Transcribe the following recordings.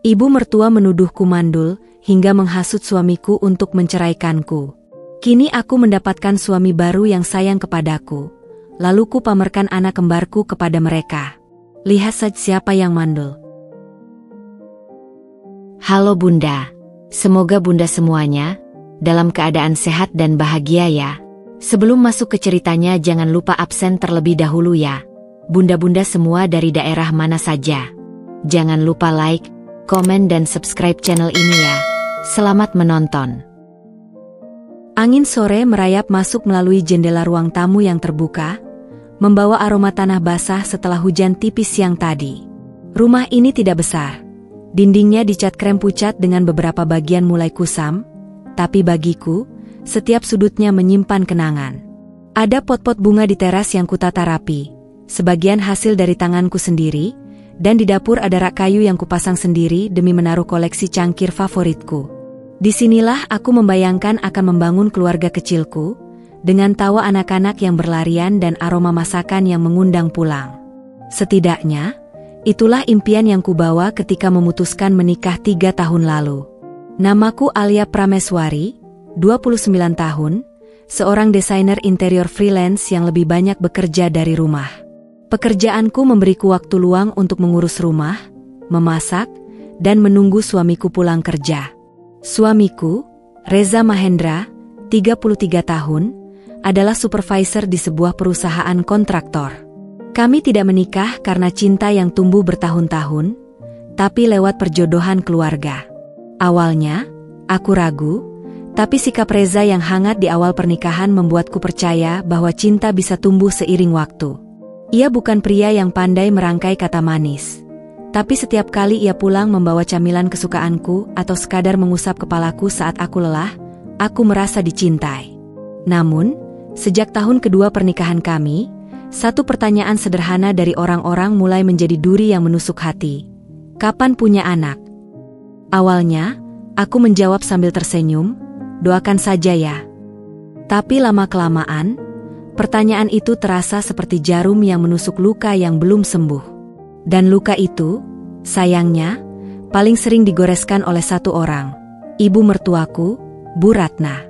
Ibu mertua menuduhku mandul hingga menghasut suamiku untuk menceraikanku. Kini aku mendapatkan suami baru yang sayang kepadaku. Lalu ku pamerkan anak kembarku kepada mereka. Lihat saja siapa yang mandul. Halo Bunda, semoga Bunda semuanya dalam keadaan sehat dan bahagia ya. Sebelum masuk ke ceritanya jangan lupa absen terlebih dahulu ya. Bunda-bunda semua dari daerah mana saja. Jangan lupa like, komen dan subscribe channel ini ya. Selamat menonton. Angin sore merayap masuk melalui jendela ruang tamu yang terbuka, membawa aroma tanah basah setelah hujan tipis siang tadi. Rumah ini tidak besar. Dindingnya dicat krem pucat dengan beberapa bagian mulai kusam, tapi bagiku, setiap sudutnya menyimpan kenangan. Ada pot-pot bunga di teras yang kutata rapi, sebagian hasil dari tanganku sendiri, dan di dapur ada rak kayu yang kupasang sendiri demi menaruh koleksi cangkir favoritku. Disinilah aku membayangkan akan membangun keluarga kecilku, dengan tawa anak-anak yang berlarian dan aroma masakan yang mengundang pulang. Setidaknya, itulah impian yang kubawa ketika memutuskan menikah 3 tahun lalu. Namaku Alia Prameswari, 29 tahun, seorang desainer interior freelance yang lebih banyak bekerja dari rumah. Pekerjaanku memberiku waktu luang untuk mengurus rumah, memasak, dan menunggu suamiku pulang kerja. Suamiku, Reza Mahendra, 33 tahun, adalah supervisor di sebuah perusahaan kontraktor. Kami tidak menikah karena cinta yang tumbuh bertahun-tahun, tapi lewat perjodohan keluarga. Awalnya, aku ragu, tapi sikap Reza yang hangat di awal pernikahan membuatku percaya bahwa cinta bisa tumbuh seiring waktu. Ia bukan pria yang pandai merangkai kata manis. Tapi setiap kali ia pulang membawa camilan kesukaanku atau sekadar mengusap kepalaku saat aku lelah, aku merasa dicintai. Namun, sejak tahun kedua pernikahan kami, satu pertanyaan sederhana dari orang-orang mulai menjadi duri yang menusuk hati. Kapan punya anak? Awalnya, aku menjawab sambil tersenyum, doakan saja ya. Tapi lama-kelamaan, pertanyaan itu terasa seperti jarum yang menusuk luka yang belum sembuh. Dan luka itu, sayangnya, paling sering digoreskan oleh satu orang, ibu mertuaku, Bu Ratna.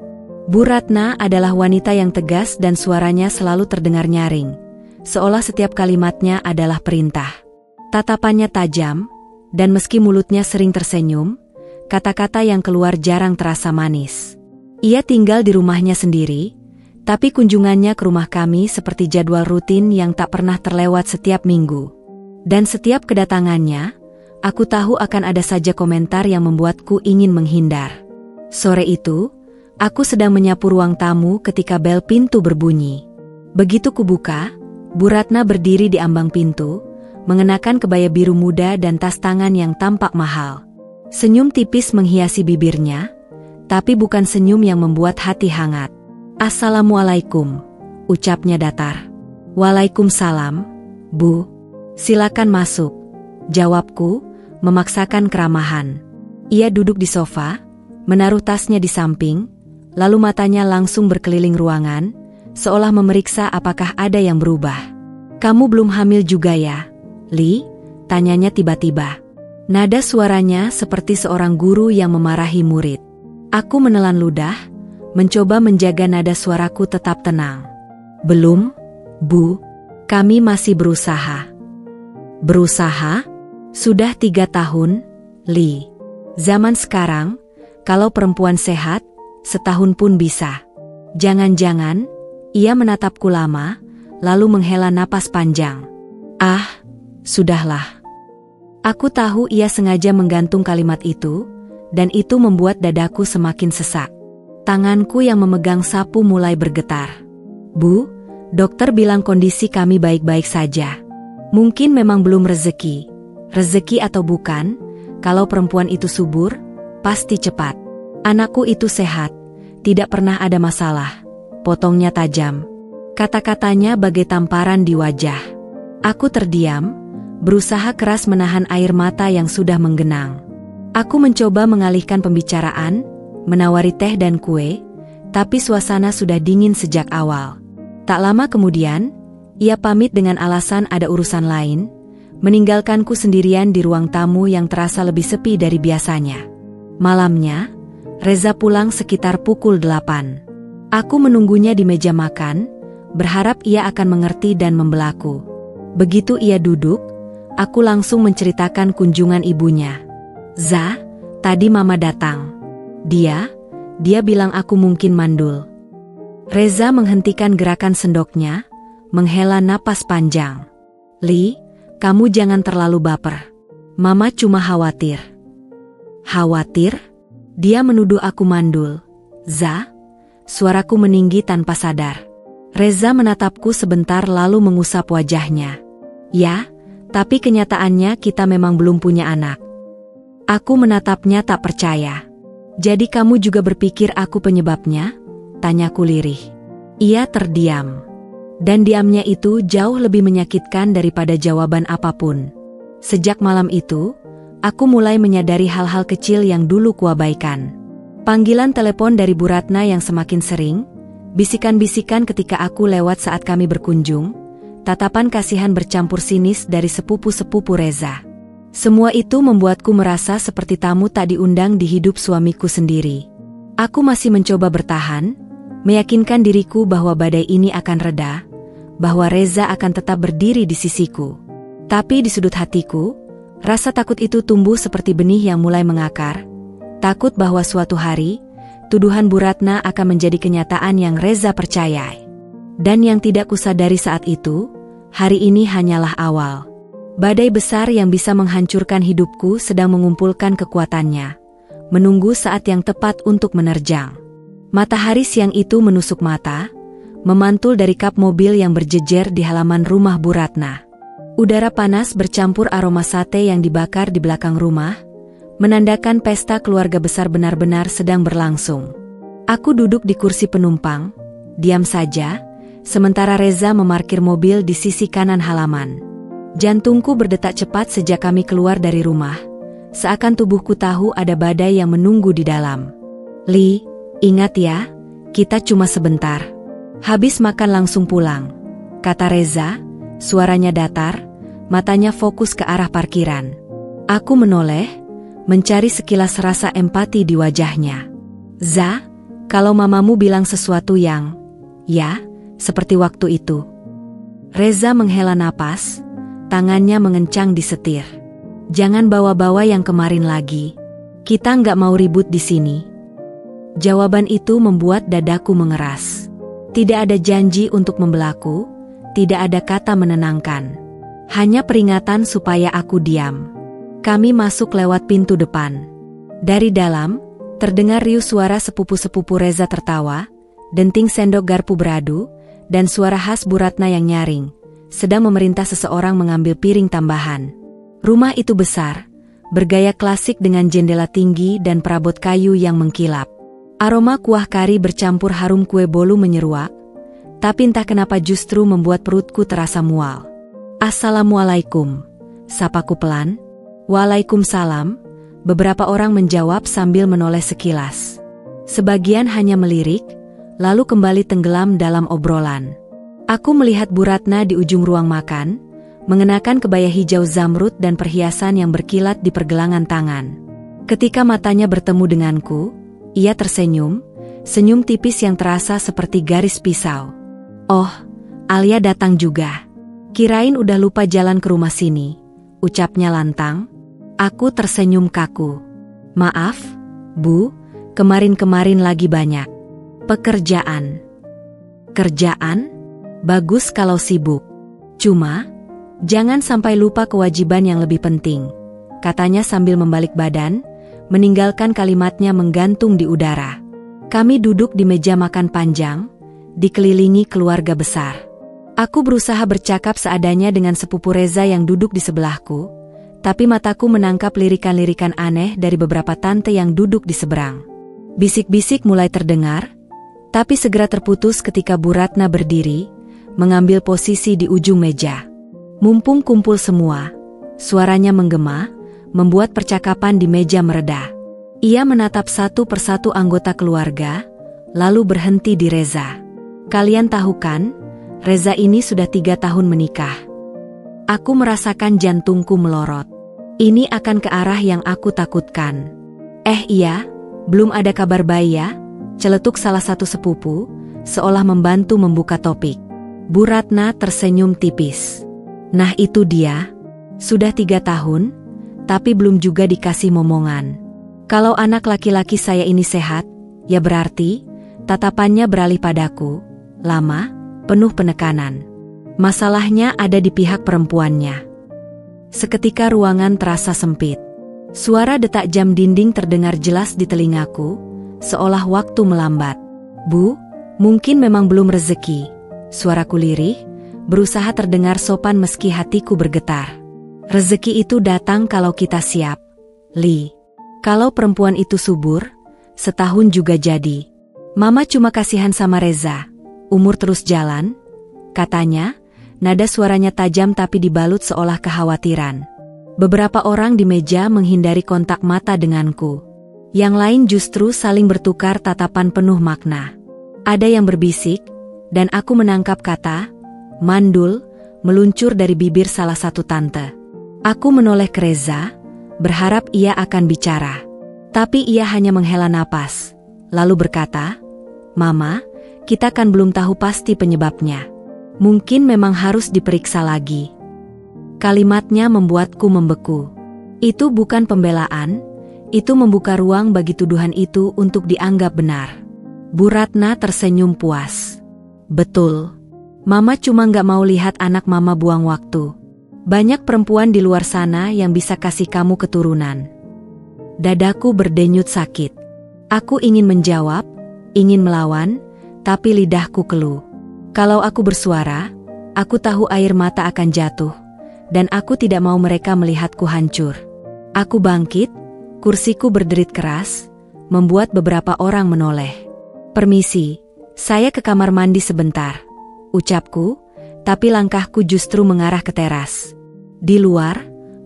Bu Ratna adalah wanita yang tegas dan suaranya selalu terdengar nyaring, seolah setiap kalimatnya adalah perintah. Tatapannya tajam, dan meski mulutnya sering tersenyum, kata-kata yang keluar jarang terasa manis. Ia tinggal di rumahnya sendiri, tapi kunjungannya ke rumah kami seperti jadwal rutin yang tak pernah terlewat setiap minggu. Dan setiap kedatangannya, aku tahu akan ada saja komentar yang membuatku ingin menghindar. Sore itu, aku sedang menyapu ruang tamu ketika bel pintu berbunyi. Begitu kubuka, Bu Ratna berdiri di ambang pintu, mengenakan kebaya biru muda dan tas tangan yang tampak mahal. Senyum tipis menghiasi bibirnya, tapi bukan senyum yang membuat hati hangat. "Assalamualaikum," ucapnya datar. "Waalaikumsalam, Bu. Silakan masuk," jawabku, memaksakan keramahan. Ia duduk di sofa, menaruh tasnya di samping, lalu matanya langsung berkeliling ruangan, seolah memeriksa apakah ada yang berubah. "Kamu belum hamil juga ya, Li?" tanyanya tiba-tiba. Nada suaranya seperti seorang guru yang memarahi murid. Aku menelan ludah, mencoba menjaga nada suaraku tetap tenang. "Belum, Bu. Kami masih berusaha." "Berusaha? Sudah 3 tahun, Li. Zaman sekarang, kalau perempuan sehat, setahun pun bisa." Jangan-jangan, ia menatapku lama, lalu menghela napas panjang. "Ah, sudahlah." Aku tahu ia sengaja menggantung kalimat itu, dan itu membuat dadaku semakin sesak. Tanganku yang memegang sapu mulai bergetar. "Bu, dokter bilang kondisi kami baik-baik saja. Mungkin memang belum rezeki atau bukan, kalau perempuan itu subur, pasti cepat. Anakku itu sehat, tidak pernah ada masalah," potongnya tajam. Kata-katanya bagai tamparan di wajah. Aku terdiam, berusaha keras menahan air mata yang sudah menggenang. Aku mencoba mengalihkan pembicaraan, menawari teh dan kue, tapi suasana sudah dingin sejak awal. Tak lama kemudian, ia pamit dengan alasan ada urusan lain, meninggalkanku sendirian di ruang tamu yang terasa lebih sepi dari biasanya. Malamnya, Reza pulang sekitar pukul 8. Aku menunggunya di meja makan, berharap ia akan mengerti dan membelaku. Begitu ia duduk, aku langsung menceritakan kunjungan ibunya. "Za, tadi mama datang. Dia bilang aku mungkin mandul." Reza menghentikan gerakan sendoknya, menghela napas panjang. "Li, kamu jangan terlalu baper. Mama cuma khawatir." "Khawatir?" Dia menuduh aku mandul. "Za?" Suaraku meninggi tanpa sadar. Reza menatapku sebentar lalu mengusap wajahnya. "Ya, tapi kenyataannya kita memang belum punya anak." Aku menatapnya tak percaya. "Jadi kamu juga berpikir aku penyebabnya?" Tanyaku lirih. Ia terdiam. Dan diamnya itu jauh lebih menyakitkan daripada jawaban apapun. Sejak malam itu, aku mulai menyadari hal-hal kecil yang dulu kuabaikan. Panggilan telepon dari Bu Ratna yang semakin sering, bisikan-bisikan ketika aku lewat saat kami berkunjung, tatapan kasihan bercampur sinis dari sepupu-sepupu Reza. Semua itu membuatku merasa seperti tamu tak diundang di hidup suamiku sendiri. Aku masih mencoba bertahan, meyakinkan diriku bahwa badai ini akan reda, bahwa Reza akan tetap berdiri di sisiku. Tapi di sudut hatiku, rasa takut itu tumbuh seperti benih yang mulai mengakar, takut bahwa suatu hari, tuduhan Bu Ratna akan menjadi kenyataan yang Reza percayai. Dan yang tidak kusadari saat itu, hari ini hanyalah awal. Badai besar yang bisa menghancurkan hidupku sedang mengumpulkan kekuatannya, menunggu saat yang tepat untuk menerjang. Matahari siang itu menusuk mata, memantul dari kap mobil yang berjejer di halaman rumah Bu Ratna. Udara panas bercampur aroma sate yang dibakar di belakang rumah, menandakan pesta keluarga besar benar-benar sedang berlangsung. Aku duduk di kursi penumpang, diam saja, sementara Reza memarkir mobil di sisi kanan halaman. Jantungku berdetak cepat sejak kami keluar dari rumah, seakan tubuhku tahu ada badai yang menunggu di dalam. "Li, ingat ya, kita cuma sebentar. Habis makan langsung pulang," kata Reza, suaranya datar, matanya fokus ke arah parkiran. Aku menoleh, mencari sekilas rasa empati di wajahnya. "Za, kalau mamamu bilang sesuatu yang, ya, seperti waktu itu." Reza menghela napas, tangannya mengencang di setir. "Jangan bawa-bawa yang kemarin lagi. Kita nggak mau ribut di sini." Jawaban itu membuat dadaku mengeras. Tidak ada janji untuk membelaku, tidak ada kata menenangkan. Hanya peringatan supaya aku diam. Kami masuk lewat pintu depan. Dari dalam, terdengar riuh suara sepupu-sepupu Reza tertawa, denting sendok garpu beradu, dan suara khas Bu Ratna yang nyaring, sedang memerintah seseorang mengambil piring tambahan. Rumah itu besar, bergaya klasik dengan jendela tinggi dan perabot kayu yang mengkilap. Aroma kuah kari bercampur harum kue bolu menyeruak, tapi entah kenapa justru membuat perutku terasa mual. "Assalamualaikum," sapaku pelan. "Waalaikumsalam," beberapa orang menjawab sambil menoleh sekilas. Sebagian hanya melirik, lalu kembali tenggelam dalam obrolan. Aku melihat Bu Ratna di ujung ruang makan, mengenakan kebaya hijau zamrud dan perhiasan yang berkilat di pergelangan tangan. Ketika matanya bertemu denganku, ia tersenyum, senyum tipis yang terasa seperti garis pisau. "Oh, Alia datang juga. Kirain udah lupa jalan ke rumah sini," ucapnya lantang. Aku tersenyum kaku. "Maaf, Bu, kemarin-kemarin lagi banyak pekerjaan." "Kerjaan? Bagus kalau sibuk. Cuma, jangan sampai lupa kewajiban yang lebih penting," katanya sambil membalik badan, meninggalkan kalimatnya menggantung di udara. Kami duduk di meja makan panjang, dikelilingi keluarga besar. Aku berusaha bercakap seadanya dengan sepupu Reza yang duduk di sebelahku, tapi mataku menangkap lirikan-lirikan aneh dari beberapa tante yang duduk di seberang. Bisik-bisik mulai terdengar, tapi segera terputus ketika Bu Ratna berdiri, mengambil posisi di ujung meja. Mumpung kumpul semua, suaranya menggema, membuat percakapan di meja mereda. Ia menatap satu persatu anggota keluarga, lalu berhenti di Reza. "Kalian tahu kan, Reza ini sudah 3 tahun menikah. Aku merasakan jantungku melorot. Ini akan ke arah yang aku takutkan. Iya, belum ada kabar bayi ya? Celetuk salah satu sepupu, seolah membantu membuka topik. Bu Ratna tersenyum tipis. Nah itu dia. Sudah 3 tahun, tapi belum juga dikasih momongan. Kalau anak laki-laki saya ini sehat, ya berarti, tatapannya beralih padaku, lama, penuh penekanan. Masalahnya ada di pihak perempuannya. Seketika ruangan terasa sempit. Suara detak jam dinding terdengar jelas di telingaku, seolah waktu melambat. Bu, mungkin memang belum rezeki. Suaraku lirih, berusaha terdengar sopan meski hatiku bergetar. Rezeki itu datang kalau kita siap, Li. Kalau perempuan itu subur, setahun juga jadi. Mama cuma kasihan sama Reza. Umur terus jalan, katanya. Nada suaranya tajam tapi dibalut seolah kekhawatiran. Beberapa orang di meja menghindari kontak mata denganku. Yang lain justru saling bertukar tatapan penuh makna. Ada yang berbisik, dan aku menangkap kata, mandul, meluncur dari bibir salah satu tante. Aku menoleh ke Reza, berharap ia akan bicara. Tapi ia hanya menghela napas, lalu berkata, Mama, kita kan belum tahu pasti penyebabnya. Mungkin memang harus diperiksa lagi. Kalimatnya membuatku membeku. Itu bukan pembelaan, itu membuka ruang bagi tuduhan itu untuk dianggap benar. Bu Ratna tersenyum puas. Betul. Mama cuma nggak mau lihat anak mama buang waktu. Banyak perempuan di luar sana yang bisa kasih kamu keturunan. Dadaku berdenyut sakit. Aku ingin menjawab, ingin melawan, tapi lidahku keluh. Kalau aku bersuara, aku tahu air mata akan jatuh, dan aku tidak mau mereka melihatku hancur. Aku bangkit, kursiku berderit keras, membuat beberapa orang menoleh. Permisi, saya ke kamar mandi sebentar, ucapku, tapi langkahku justru mengarah ke teras. Di luar,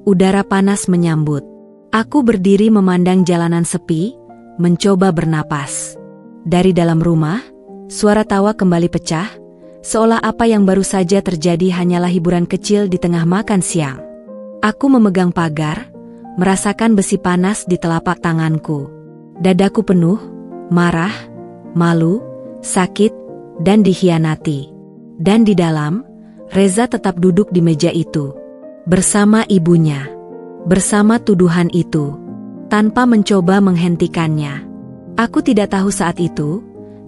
udara panas menyambut. Aku berdiri memandang jalanan sepi, mencoba bernapas. Dari dalam rumah, suara tawa kembali pecah, seolah apa yang baru saja terjadi hanyalah hiburan kecil di tengah makan siang. Aku memegang pagar, merasakan besi panas di telapak tanganku. Dadaku penuh, marah, malu, sakit, dan dikhianati. Dan di dalam, Reza tetap duduk di meja itu. Bersama ibunya. Bersama tuduhan itu. Tanpa mencoba menghentikannya. Aku tidak tahu saat itu,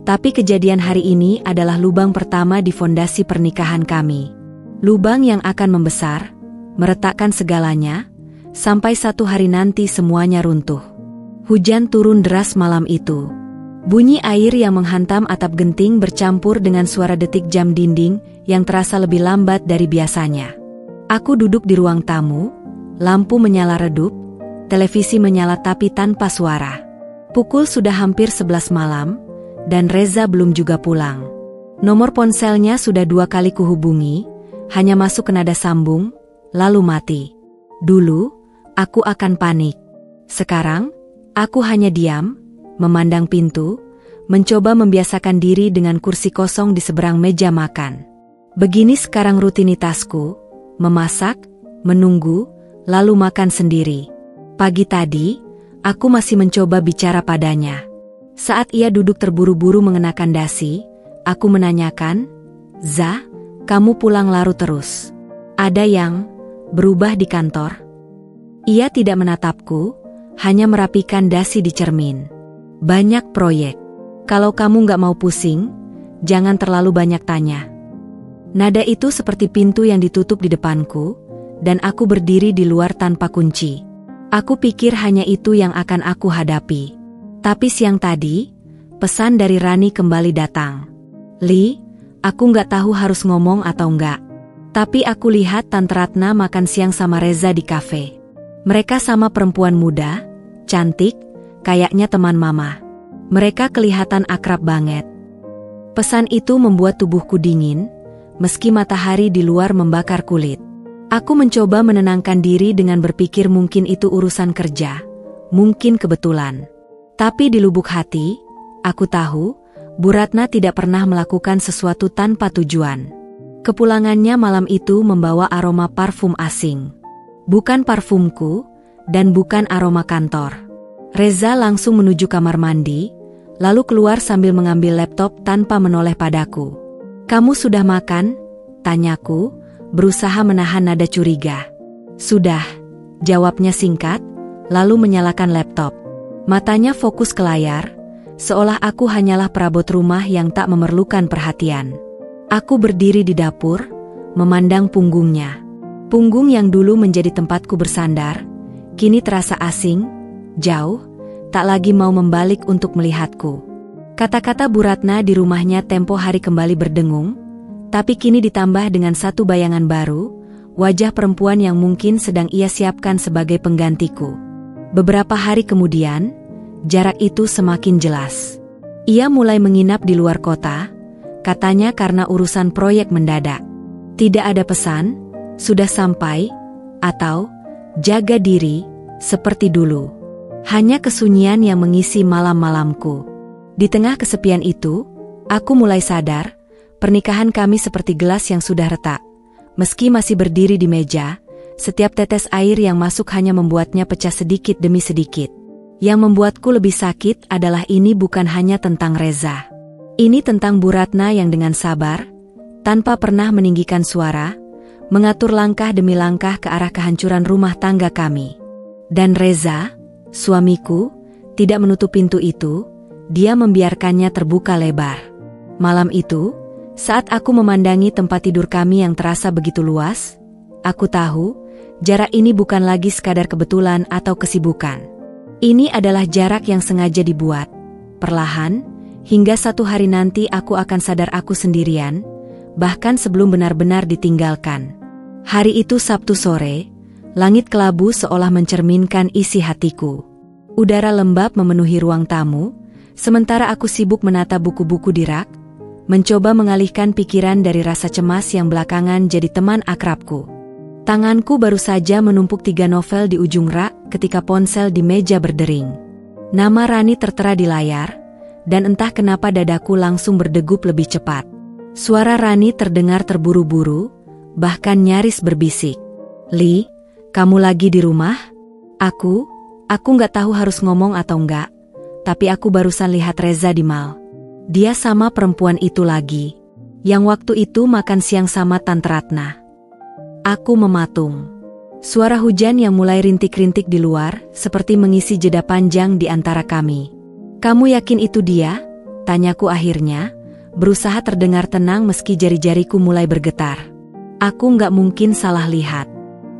tapi kejadian hari ini adalah lubang pertama di fondasi pernikahan kami. Lubang yang akan membesar, meretakkan segalanya, sampai satu hari nanti semuanya runtuh. Hujan turun deras malam itu. Bunyi air yang menghantam atap genting bercampur dengan suara detik jam dinding yang terasa lebih lambat dari biasanya. Aku duduk di ruang tamu, lampu menyala redup, televisi menyala tapi tanpa suara. Pukul sudah hampir 11 malam, dan Reza belum juga pulang. Nomor ponselnya sudah 2 kali kuhubungi, hanya masuk ke nada sambung, lalu mati. Dulu, aku akan panik. Sekarang, aku hanya diam, memandang pintu, mencoba membiasakan diri dengan kursi kosong di seberang meja makan. Begini sekarang rutinitasku, memasak, menunggu, lalu makan sendiri. Pagi tadi, aku masih mencoba bicara padanya. Saat ia duduk terburu-buru mengenakan dasi, aku menanyakan, Za, kamu pulang larut terus. Ada yang berubah di kantor? Ia tidak menatapku, hanya merapikan dasi di cermin. Banyak proyek. Kalau kamu nggak mau pusing, jangan terlalu banyak tanya. Nada itu seperti pintu yang ditutup di depanku, dan aku berdiri di luar tanpa kunci. Aku pikir hanya itu yang akan aku hadapi. Tapi siang tadi, pesan dari Rani kembali datang. Li, aku nggak tahu harus ngomong atau nggak. Tapi aku lihat Tante Ratna makan siang sama Reza di kafe. Mereka sama perempuan muda, cantik, kayaknya teman mama. Mereka kelihatan akrab banget. Pesan itu membuat tubuhku dingin, meski matahari di luar membakar kulit. Aku mencoba menenangkan diri dengan berpikir mungkin itu urusan kerja, mungkin kebetulan. Tapi di lubuk hati, aku tahu, Bu Ratna tidak pernah melakukan sesuatu tanpa tujuan. Kepulangannya malam itu membawa aroma parfum asing. Bukan parfumku, dan bukan aroma kantor. Reza langsung menuju kamar mandi, lalu keluar sambil mengambil laptop tanpa menoleh padaku. "Kamu sudah makan?" tanyaku, berusaha menahan nada curiga. "Sudah," jawabnya singkat, lalu menyalakan laptop. Matanya fokus ke layar, seolah aku hanyalah perabot rumah yang tak memerlukan perhatian. Aku berdiri di dapur, memandang punggungnya. Punggung yang dulu menjadi tempatku bersandar, kini terasa asing, jauh, tak lagi mau membalik untuk melihatku. Kata-kata Bu Ratna di rumahnya tempo hari kembali berdengung, tapi kini ditambah dengan satu bayangan baru, wajah perempuan yang mungkin sedang ia siapkan sebagai penggantiku. Beberapa hari kemudian, jarak itu semakin jelas. Ia mulai menginap di luar kota, katanya karena urusan proyek mendadak. Tidak ada pesan, sudah sampai, atau jaga diri, seperti dulu. Hanya kesunyian yang mengisi malam-malamku. Di tengah kesepian itu, aku mulai sadar, pernikahan kami seperti gelas yang sudah retak. Meski masih berdiri di meja, setiap tetes air yang masuk hanya membuatnya pecah sedikit demi sedikit. Yang membuatku lebih sakit adalah ini bukan hanya tentang Reza. Ini tentang Bu Ratna yang dengan sabar, tanpa pernah meninggikan suara, mengatur langkah demi langkah ke arah kehancuran rumah tangga kami. Dan Reza, suamiku, tidak menutup pintu itu, dia membiarkannya terbuka lebar. Malam itu, saat aku memandangi tempat tidur kami yang terasa begitu luas, aku tahu, jarak ini bukan lagi sekadar kebetulan atau kesibukan. Ini adalah jarak yang sengaja dibuat, perlahan, hingga satu hari nanti aku akan sadar aku sendirian, bahkan sebelum benar-benar ditinggalkan. Hari itu Sabtu sore, langit kelabu seolah mencerminkan isi hatiku. Udara lembab memenuhi ruang tamu, sementara aku sibuk menata buku-buku di rak, mencoba mengalihkan pikiran dari rasa cemas yang belakangan jadi teman akrabku. Tanganku baru saja menumpuk 3 novel di ujung rak ketika ponsel di meja berdering. Nama Rani tertera di layar, dan entah kenapa dadaku langsung berdegup lebih cepat. Suara Rani terdengar terburu-buru, bahkan nyaris berbisik. "Li, kamu lagi di rumah?" Aku nggak tahu harus ngomong atau enggak, tapi aku barusan lihat Reza di mall. Dia sama perempuan itu lagi, yang waktu itu makan siang sama Tante Ratna. Aku mematung. Suara hujan yang mulai rintik-rintik di luar, seperti mengisi jeda panjang di antara kami. "Kamu yakin itu dia?" tanyaku akhirnya, berusaha terdengar tenang meski jari-jariku mulai bergetar. Aku nggak mungkin salah lihat.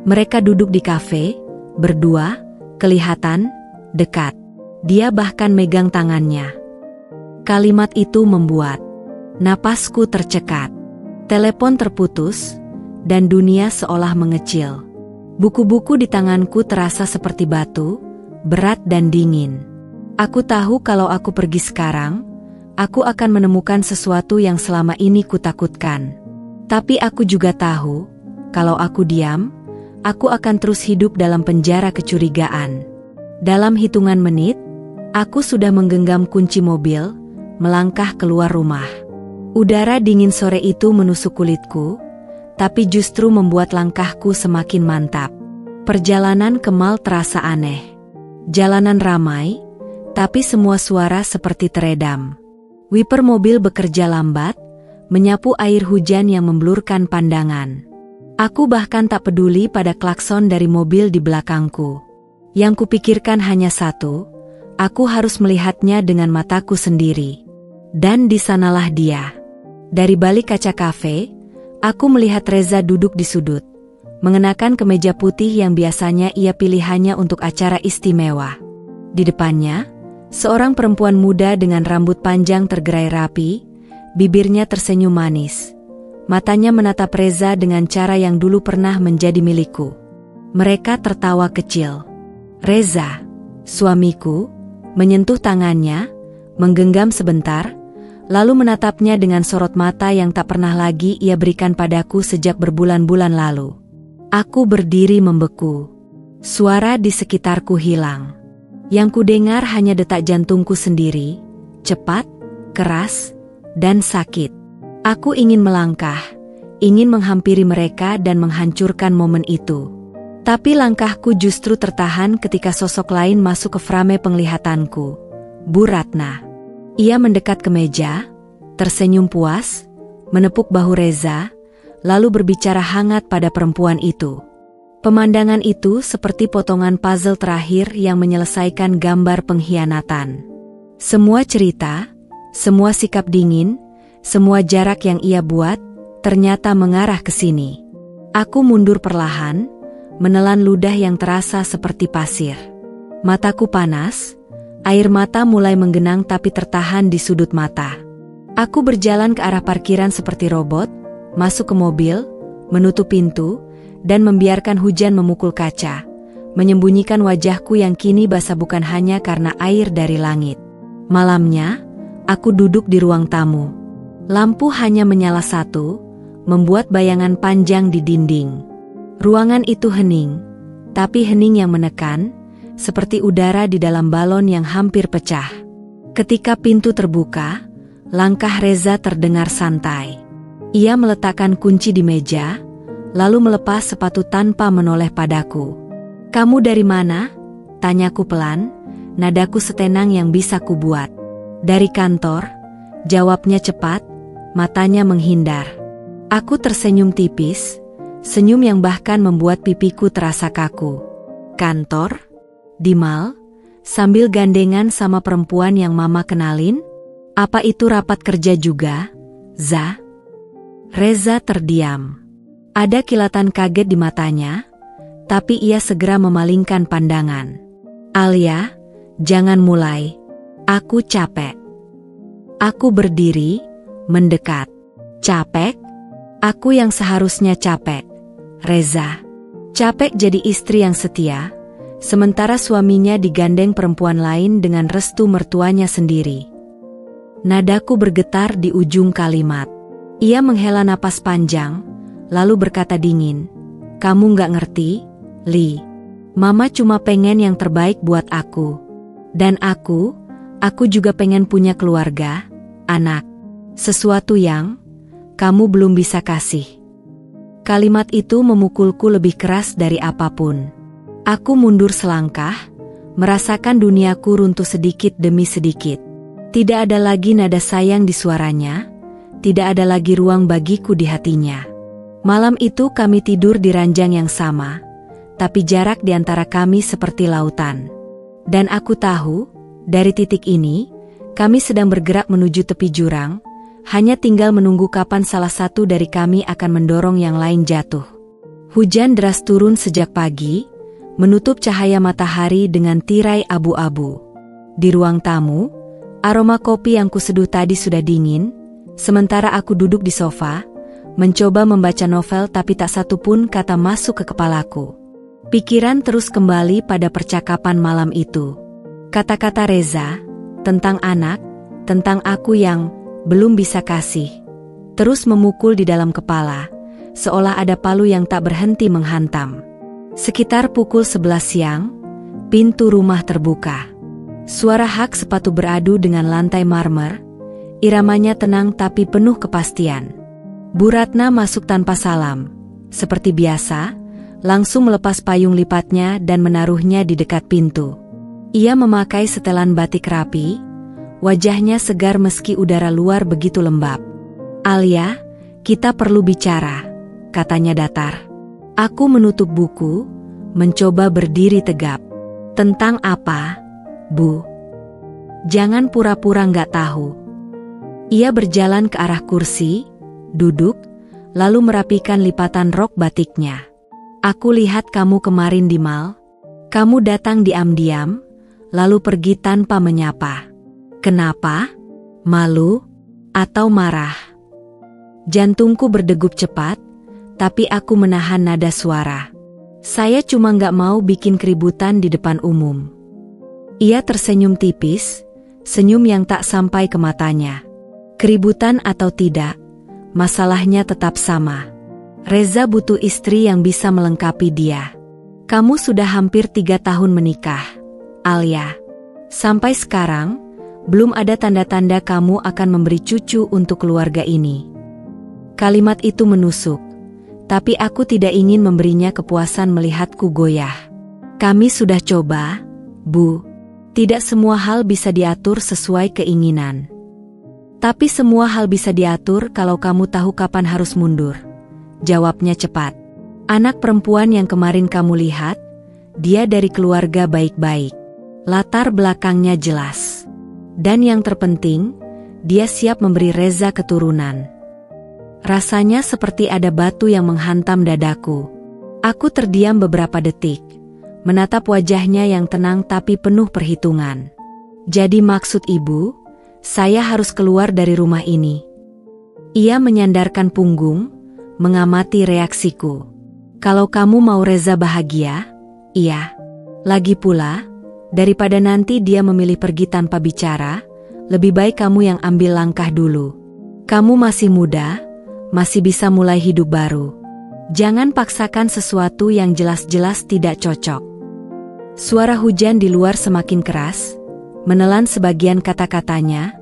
Mereka duduk di kafe, berdua, kelihatan dekat. Dia bahkan megang tangannya. Kalimat itu membuat napasku tercekat. Telepon terputus, dan dunia seolah mengecil. Buku-buku di tanganku terasa seperti batu, berat dan dingin. Aku tahu kalau aku pergi sekarang, aku akan menemukan sesuatu yang selama ini kutakutkan. Tapi aku juga tahu, kalau aku diam, aku akan terus hidup dalam penjara kecurigaan. Dalam hitungan menit, aku sudah menggenggam kunci mobil, melangkah keluar rumah. Udara dingin sore itu menusuk kulitku, tapi justru membuat langkahku semakin mantap. Perjalanan ke mall terasa aneh. Jalanan ramai, tapi semua suara seperti teredam. Wiper mobil bekerja lambat, menyapu air hujan yang memblurkan pandangan. Aku bahkan tak peduli pada klakson dari mobil di belakangku. Yang kupikirkan hanya satu, aku harus melihatnya dengan mataku sendiri. Dan di sanalah dia. Dari balik kaca kafe, aku melihat Reza duduk di sudut, mengenakan kemeja putih yang biasanya ia pilih hanya untuk acara istimewa. Di depannya, seorang perempuan muda dengan rambut panjang tergerai rapi, bibirnya tersenyum manis. Matanya menatap Reza dengan cara yang dulu pernah menjadi milikku. Mereka tertawa kecil. Reza, suamiku, menyentuh tangannya, menggenggam sebentar, lalu menatapnya dengan sorot mata yang tak pernah lagi ia berikan padaku sejak berbulan-bulan lalu. Aku berdiri membeku. Suara di sekitarku hilang. Yang kudengar hanya detak jantungku sendiri, cepat, keras, dan sakit. Aku ingin melangkah, ingin menghampiri mereka dan menghancurkan momen itu. Tapi langkahku justru tertahan ketika sosok lain masuk ke frame penglihatanku. Bu Ratna. Ia mendekat ke meja, tersenyum puas, menepuk bahu Reza, lalu berbicara hangat pada perempuan itu. Pemandangan itu seperti potongan puzzle terakhir yang menyelesaikan gambar pengkhianatan. Semua cerita, semua sikap dingin, semua jarak yang ia buat, ternyata mengarah ke sini. Aku mundur perlahan, menelan ludah yang terasa seperti pasir. Mataku panas, air mata mulai menggenang tapi tertahan di sudut mata. Aku berjalan ke arah parkiran seperti robot, masuk ke mobil, menutup pintu, dan membiarkan hujan memukul kaca, menyembunyikan wajahku yang kini basah bukan hanya karena air dari langit. Malamnya, aku duduk di ruang tamu. Lampu hanya menyala satu, membuat bayangan panjang di dinding. Ruangan itu hening, tapi hening yang menekan, seperti udara di dalam balon yang hampir pecah. Ketika pintu terbuka, langkah Reza terdengar santai. Ia meletakkan kunci di meja, lalu melepas sepatu tanpa menoleh padaku. "Kamu dari mana?" tanyaku pelan, nadaku setenang yang bisa kubuat. "Dari kantor," jawabnya cepat, matanya menghindar. Aku tersenyum tipis, senyum yang bahkan membuat pipiku terasa kaku. "Kantor? Di mall? Sambil gandengan sama perempuan yang mama kenalin? Apa itu rapat kerja juga, Za?" Reza terdiam. Ada kilatan kaget di matanya, tapi ia segera memalingkan pandangan. "Alia, jangan mulai. Aku capek." Aku berdiri, mendekat. "Capek? Aku yang seharusnya capek, Reza. Capek jadi istri yang setia, sementara suaminya digandeng perempuan lain dengan restu mertuanya sendiri." Nadaku bergetar di ujung kalimat. Ia menghela napas panjang, lalu berkata dingin, "Kamu nggak ngerti, Li. Mama cuma pengen yang terbaik buat aku. Dan aku juga pengen punya keluarga, anak. Sesuatu yang kamu belum bisa kasih." Kalimat itu memukulku lebih keras dari apapun. Aku mundur selangkah, merasakan duniaku runtuh sedikit demi sedikit. Tidak ada lagi nada sayang di suaranya, tidak ada lagi ruang bagiku di hatinya. Malam itu kami tidur di ranjang yang sama, tapi jarak di antara kami seperti lautan. Dan aku tahu, dari titik ini, kami sedang bergerak menuju tepi jurang, hanya tinggal menunggu kapan salah satu dari kami akan mendorong yang lain jatuh. Hujan deras turun sejak pagi, menutup cahaya matahari dengan tirai abu-abu. Di ruang tamu, aroma kopi yang kuseduh tadi sudah dingin, sementara aku duduk di sofa, mencoba membaca novel tapi tak satu pun kata masuk ke kepalaku. Pikiran terus kembali pada percakapan malam itu. Kata-kata Reza, tentang anak, tentang aku yang belum bisa kasih, terus memukul di dalam kepala, seolah ada palu yang tak berhenti menghantam. Sekitar pukul 11 siang, pintu rumah terbuka. Suara hak sepatu beradu dengan lantai marmer, iramanya tenang tapi penuh kepastian. Bu Ratna masuk tanpa salam, seperti biasa, langsung melepas payung lipatnya dan menaruhnya di dekat pintu. Ia memakai setelan batik rapi, wajahnya segar meski udara luar begitu lembab. "Alia, kita perlu bicara," katanya datar. Aku menutup buku, mencoba berdiri tegap. "Tentang apa, Bu?" "Jangan pura-pura nggak tahu." Ia berjalan ke arah kursi, duduk, lalu merapikan lipatan rok batiknya. "Aku lihat kamu kemarin di mall. Kamu datang diam-diam, lalu pergi tanpa menyapa. Kenapa? Malu? Atau marah?" Jantungku berdegup cepat, tapi aku menahan nada suara. "Saya cuma nggak mau bikin keributan di depan umum." Ia tersenyum tipis, senyum yang tak sampai ke matanya. Keributan atau tidak, masalahnya tetap sama. Reza butuh istri yang bisa melengkapi dia. Kamu sudah hampir 3 tahun menikah, Alia. Sampai sekarang, belum ada tanda-tanda kamu akan memberi cucu untuk keluarga ini. Kalimat itu menusuk, tapi aku tidak ingin memberinya kepuasan melihatku goyah. Kami sudah coba, Bu. Tidak semua hal bisa diatur sesuai keinginan. Tapi semua hal bisa diatur kalau kamu tahu kapan harus mundur. Jawabnya cepat. Anak perempuan yang kemarin kamu lihat, dia dari keluarga baik-baik. Latar belakangnya jelas. Dan yang terpenting, dia siap memberi Reza keturunan. Rasanya seperti ada batu yang menghantam dadaku. Aku terdiam beberapa detik, menatap wajahnya yang tenang tapi penuh perhitungan. Jadi maksud ibu, saya harus keluar dari rumah ini. Ia menyandarkan punggung, mengamati reaksiku. Kalau kamu mau Reza bahagia, iya. Lagi pula, daripada nanti dia memilih pergi tanpa bicara, lebih baik kamu yang ambil langkah dulu. Kamu masih muda, masih bisa mulai hidup baru. Jangan paksakan sesuatu yang jelas-jelas tidak cocok. Suara hujan di luar semakin keras, menelan sebagian kata-katanya,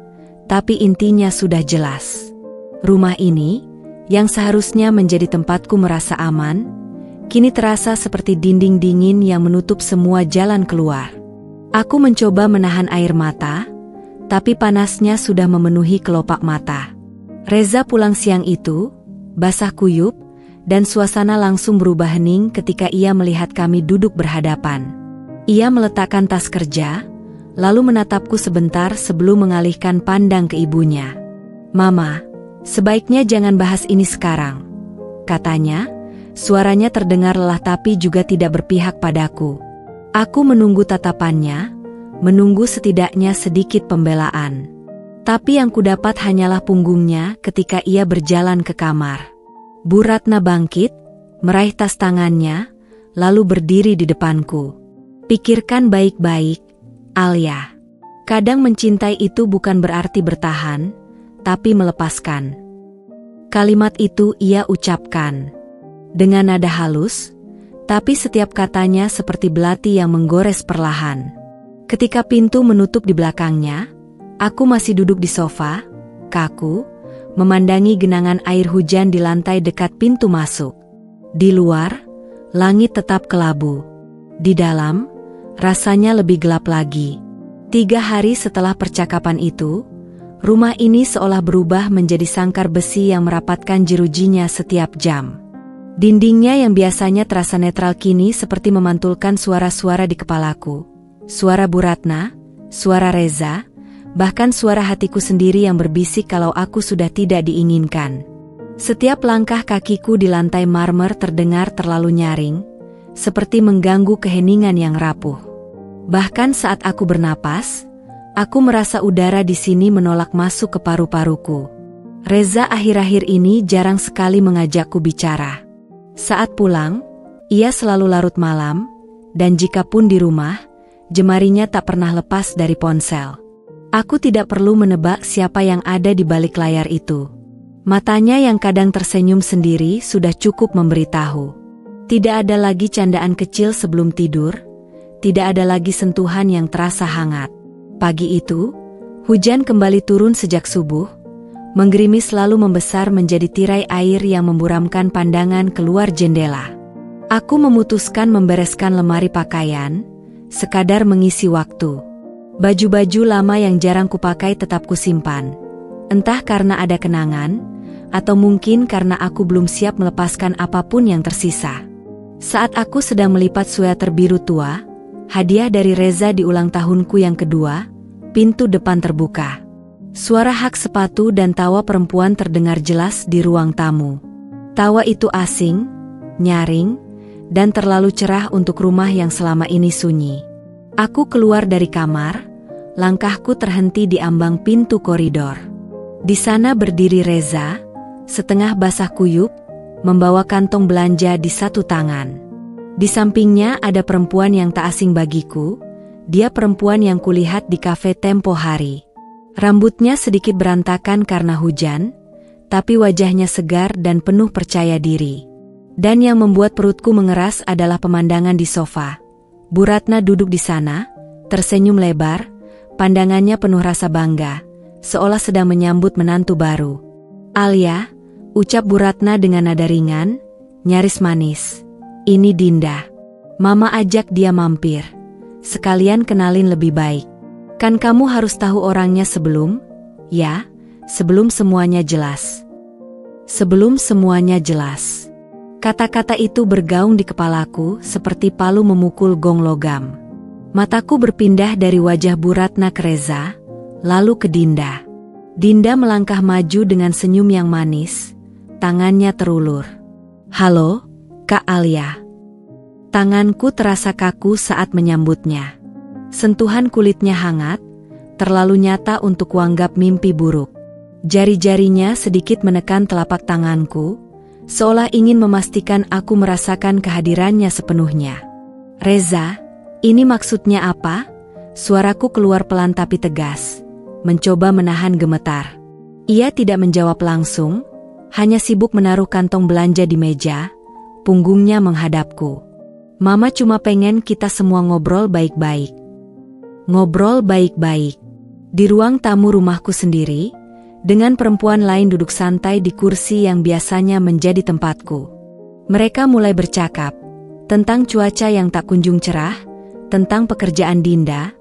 tapi intinya sudah jelas. Rumah ini, yang seharusnya menjadi tempatku merasa aman, kini terasa seperti dinding dingin yang menutup semua jalan keluar. Aku mencoba menahan air mata, tapi panasnya sudah memenuhi kelopak mata. Reza pulang siang itu, basah kuyup, dan suasana langsung berubah hening ketika ia melihat kami duduk berhadapan. Ia meletakkan tas kerja, lalu menatapku sebentar sebelum mengalihkan pandang ke ibunya. Mama, sebaiknya jangan bahas ini sekarang, katanya. Suaranya terdengar lelah tapi juga tidak berpihak padaku. Aku menunggu tatapannya, menunggu setidaknya sedikit pembelaan. Tapi yang kudapat hanyalah punggungnya ketika ia berjalan ke kamar. Bu Ratna bangkit, meraih tas tangannya, lalu berdiri di depanku. Pikirkan baik-baik, Alia. Kadang mencintai itu bukan berarti bertahan, tapi melepaskan. Kalimat itu ia ucapkan dengan nada halus, tapi setiap katanya seperti belati yang menggores perlahan. Ketika pintu menutup di belakangnya, aku masih duduk di sofa, kaku, memandangi genangan air hujan di lantai dekat pintu masuk. Di luar, langit tetap kelabu. Di dalam, rasanya lebih gelap lagi. 3 hari setelah percakapan itu, rumah ini seolah berubah menjadi sangkar besi yang merapatkan jerujinya setiap jam. Dindingnya yang biasanya terasa netral kini seperti memantulkan suara-suara di kepalaku. Suara Bu Ratna, suara Reza, bahkan suara hatiku sendiri yang berbisik kalau aku sudah tidak diinginkan. Setiap langkah kakiku di lantai marmer terdengar terlalu nyaring, seperti mengganggu keheningan yang rapuh. Bahkan saat aku bernapas, aku merasa udara di sini menolak masuk ke paru-paruku. Reza akhir-akhir ini jarang sekali mengajakku bicara. Saat pulang, ia selalu larut malam, dan jikapun di rumah, jemarinya tak pernah lepas dari ponsel. Aku tidak perlu menebak siapa yang ada di balik layar itu. Matanya yang kadang tersenyum sendiri sudah cukup memberitahu. Tidak ada lagi candaan kecil sebelum tidur, tidak ada lagi sentuhan yang terasa hangat. Pagi itu, hujan kembali turun sejak subuh, menggerimis lalu membesar menjadi tirai air yang memburamkan pandangan keluar jendela. Aku memutuskan membereskan lemari pakaian, sekadar mengisi waktu. Baju-baju lama yang jarang kupakai tetap kusimpan. Entah karena ada kenangan, atau mungkin karena aku belum siap melepaskan apapun yang tersisa. Saat aku sedang melipat sweater biru tua, hadiah dari Reza di ulang tahunku yang kedua, pintu depan terbuka. Suara hak sepatu dan tawa perempuan terdengar jelas di ruang tamu. Tawa itu asing, nyaring, dan terlalu cerah untuk rumah yang selama ini sunyi. Aku keluar dari kamar, langkahku terhenti di ambang pintu koridor. Di sana berdiri Reza, setengah basah kuyup, membawa kantong belanja di satu tangan. Di sampingnya ada perempuan yang tak asing bagiku, dia perempuan yang kulihat di kafe tempo hari. Rambutnya sedikit berantakan karena hujan, tapi wajahnya segar dan penuh percaya diri. Dan yang membuat perutku mengeras adalah pemandangan di sofa. Bu Ratna duduk di sana, tersenyum lebar, pandangannya penuh rasa bangga, seolah sedang menyambut menantu baru. Alia, ucap Bu Ratna dengan nada ringan, nyaris manis. Ini Dinda. Mama ajak dia mampir. Sekalian kenalin lebih baik. Kan kamu harus tahu orangnya sebelum? Ya, sebelum semuanya jelas. Sebelum semuanya jelas. Kata-kata itu bergaung di kepalaku seperti palu memukul gong logam. Mataku berpindah dari wajah Bu Ratna ke Reza, lalu ke Dinda. Dinda melangkah maju dengan senyum yang manis, tangannya terulur. Halo, Kak Alia. Tanganku terasa kaku saat menyambutnya. Sentuhan kulitnya hangat, terlalu nyata untuk kuanggap mimpi buruk. Jari-jarinya sedikit menekan telapak tanganku, seolah ingin memastikan aku merasakan kehadirannya sepenuhnya. Reza, ini maksudnya apa? Suaraku keluar pelan tapi tegas, mencoba menahan gemetar. Ia tidak menjawab langsung, hanya sibuk menaruh kantong belanja di meja, punggungnya menghadapku. Mama cuma pengen kita semua ngobrol baik-baik. Ngobrol baik-baik. Di ruang tamu rumahku sendiri, dengan perempuan lain duduk santai di kursi yang biasanya menjadi tempatku. Mereka mulai bercakap tentang cuaca yang tak kunjung cerah, tentang pekerjaan Dinda,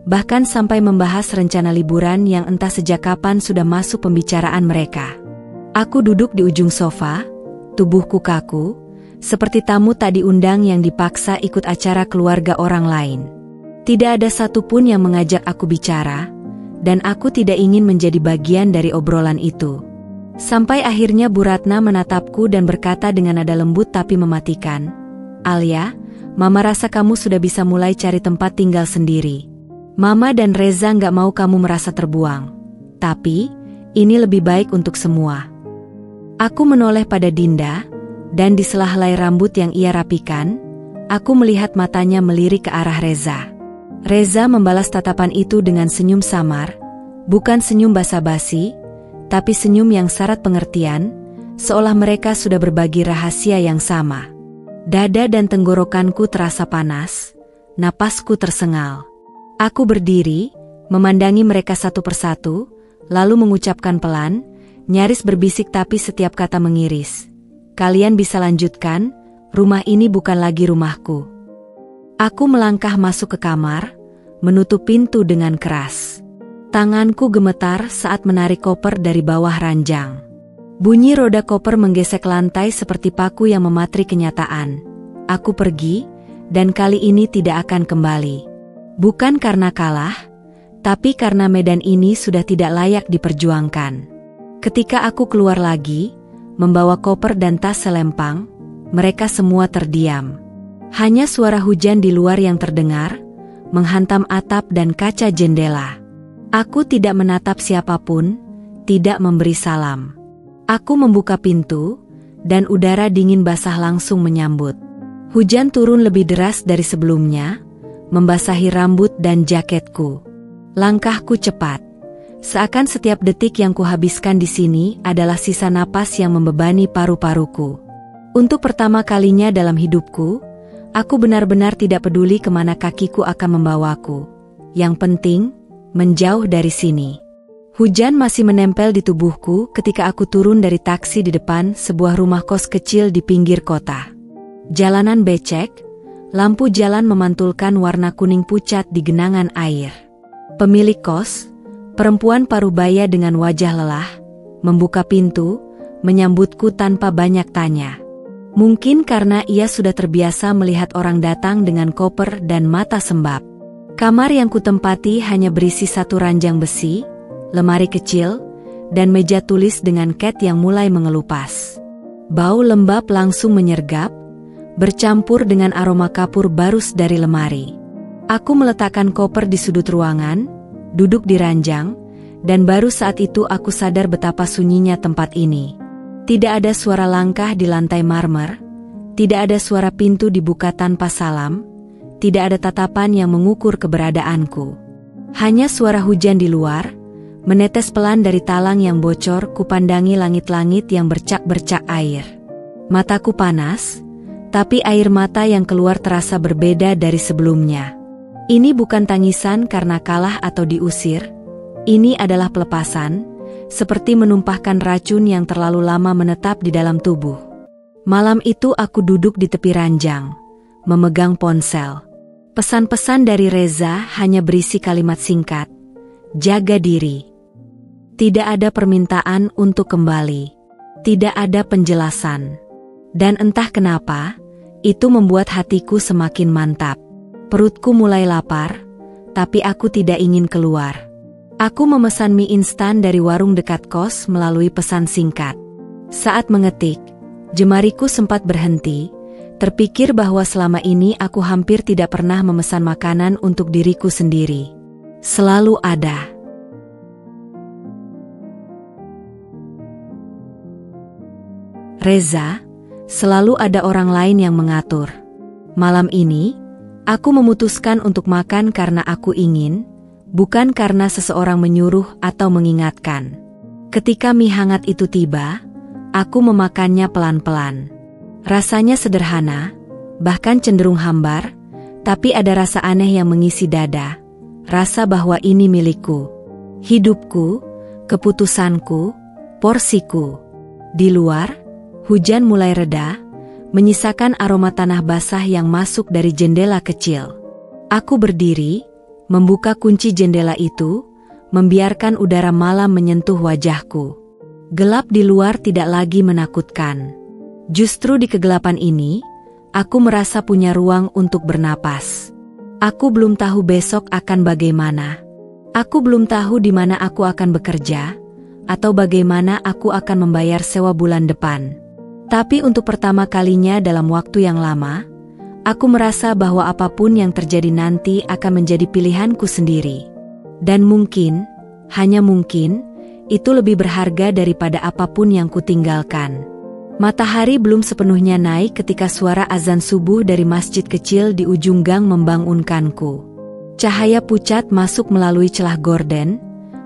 bahkan sampai membahas rencana liburan yang entah sejak kapan sudah masuk pembicaraan mereka. Aku duduk di ujung sofa, tubuhku kaku, seperti tamu tak diundang yang dipaksa ikut acara keluarga orang lain. Tidak ada satupun yang mengajak aku bicara, dan aku tidak ingin menjadi bagian dari obrolan itu. Sampai akhirnya Bu Ratna menatapku dan berkata dengan nada lembut tapi mematikan, Alia, Mama rasa kamu sudah bisa mulai cari tempat tinggal sendiri. Mama dan Reza nggak mau kamu merasa terbuang. Tapi, ini lebih baik untuk semua. Aku menoleh pada Dinda, dan di sela-helai rambut yang ia rapikan, aku melihat matanya melirik ke arah Reza. Reza membalas tatapan itu dengan senyum samar, bukan senyum basa-basi, tapi senyum yang syarat pengertian, seolah mereka sudah berbagi rahasia yang sama. Dada dan tenggorokanku terasa panas, napasku tersengal. Aku berdiri, memandangi mereka satu persatu, lalu mengucapkan pelan, nyaris berbisik tapi setiap kata mengiris. Kalian bisa lanjutkan, rumah ini bukan lagi rumahku. Aku melangkah masuk ke kamar, menutup pintu dengan keras. Tanganku gemetar saat menarik koper dari bawah ranjang. Bunyi roda koper menggesek lantai seperti paku yang mematri kenyataan. Aku pergi, dan kali ini tidak akan kembali. Bukan karena kalah, tapi karena medan ini sudah tidak layak diperjuangkan. Ketika aku keluar lagi, membawa koper dan tas selempang, mereka semua terdiam. Hanya suara hujan di luar yang terdengar, menghantam atap dan kaca jendela. Aku tidak menatap siapapun, tidak memberi salam. Aku membuka pintu, dan udara dingin basah langsung menyambut. Hujan turun lebih deras dari sebelumnya, membasahi rambut dan jaketku. Langkahku cepat. Seakan setiap detik yang kuhabiskan di sini adalah sisa napas yang membebani paru-paruku. Untuk pertama kalinya dalam hidupku, aku benar-benar tidak peduli kemana kakiku akan membawaku. Yang penting, menjauh dari sini. Hujan masih menempel di tubuhku ketika aku turun dari taksi di depan sebuah rumah kos kecil di pinggir kota. Jalanan becek, lampu jalan memantulkan warna kuning pucat di genangan air. Pemilik kos, perempuan parubaya dengan wajah lelah, membuka pintu, menyambutku tanpa banyak tanya. Mungkin karena ia sudah terbiasa melihat orang datang dengan koper dan mata sembab. Kamar yang kutempati hanya berisi satu ranjang besi, lemari kecil, dan meja tulis dengan cat yang mulai mengelupas. Bau lembab langsung menyergap, bercampur dengan aroma kapur barus dari lemari. Aku meletakkan koper di sudut ruangan, duduk di ranjang, dan baru saat itu aku sadar betapa sunyinya tempat ini. Tidak ada suara langkah di lantai marmer, tidak ada suara pintu dibuka tanpa salam, tidak ada tatapan yang mengukur keberadaanku. Hanya suara hujan di luar, menetes pelan dari talang yang bocor. Kupandangi langit-langit yang bercak-bercak air. Mataku panas, tapi air mata yang keluar terasa berbeda dari sebelumnya. Ini bukan tangisan karena kalah atau diusir, ini adalah pelepasan, seperti menumpahkan racun yang terlalu lama menetap di dalam tubuh. Malam itu aku duduk di tepi ranjang, memegang ponsel. Pesan-pesan dari Reza hanya berisi kalimat singkat, "Jaga diri." Tidak ada permintaan untuk kembali. Tidak ada penjelasan. Dan entah kenapa, itu membuat hatiku semakin mantap. Perutku mulai lapar, tapi aku tidak ingin keluar. Aku memesan mie instan dari warung dekat kos melalui pesan singkat. Saat mengetik, jemariku sempat berhenti, terpikir bahwa selama ini aku hampir tidak pernah memesan makanan untuk diriku sendiri. Selalu ada. Reza, selalu ada orang lain yang mengatur. Malam ini, aku memutuskan untuk makan karena aku ingin, bukan karena seseorang menyuruh atau mengingatkan. Ketika mie hangat itu tiba, aku memakannya pelan-pelan. Rasanya sederhana, bahkan cenderung hambar, tapi ada rasa aneh yang mengisi dada. Rasa bahwa ini milikku, hidupku, keputusanku, porsiku. Di luar, hujan mulai reda, menyisakan aroma tanah basah yang masuk dari jendela kecil. Aku berdiri, membuka kunci jendela itu, membiarkan udara malam menyentuh wajahku. Gelap di luar tidak lagi menakutkan. Justru di kegelapan ini, aku merasa punya ruang untuk bernapas. Aku belum tahu besok akan bagaimana. Aku belum tahu di mana aku akan bekerja, atau bagaimana aku akan membayar sewa bulan depan. Tapi untuk pertama kalinya dalam waktu yang lama, aku merasa bahwa apapun yang terjadi nanti akan menjadi pilihanku sendiri. Dan mungkin, hanya mungkin, itu lebih berharga daripada apapun yang kutinggalkan. Matahari belum sepenuhnya naik ketika suara azan subuh dari masjid kecil di ujung gang membangunkanku. Cahaya pucat masuk melalui celah gorden,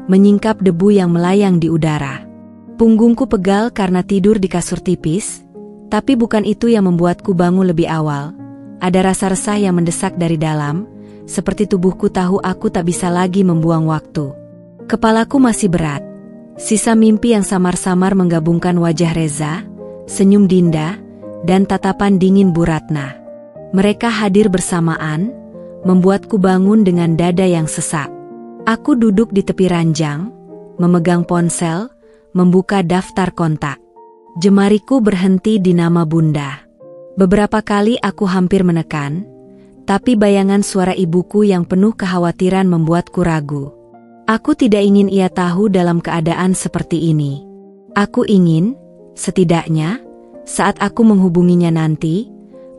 menyingkap debu yang melayang di udara. Punggungku pegal karena tidur di kasur tipis, tapi bukan itu yang membuatku bangun lebih awal. Ada rasa resah yang mendesak dari dalam, seperti tubuhku tahu aku tak bisa lagi membuang waktu. Kepalaku masih berat. Sisa mimpi yang samar-samar menggabungkan wajah Reza, senyum Dinda, dan tatapan dingin Bu Ratna. Mereka hadir bersamaan, membuatku bangun dengan dada yang sesak. Aku duduk di tepi ranjang, memegang ponsel, membuka daftar kontak. Jemariku berhenti di nama Bunda. Beberapa kali aku hampir menekan, tapi bayangan suara ibuku yang penuh kekhawatiran membuatku ragu. Aku tidak ingin ia tahu dalam keadaan seperti ini. Aku ingin, setidaknya, saat aku menghubunginya nanti,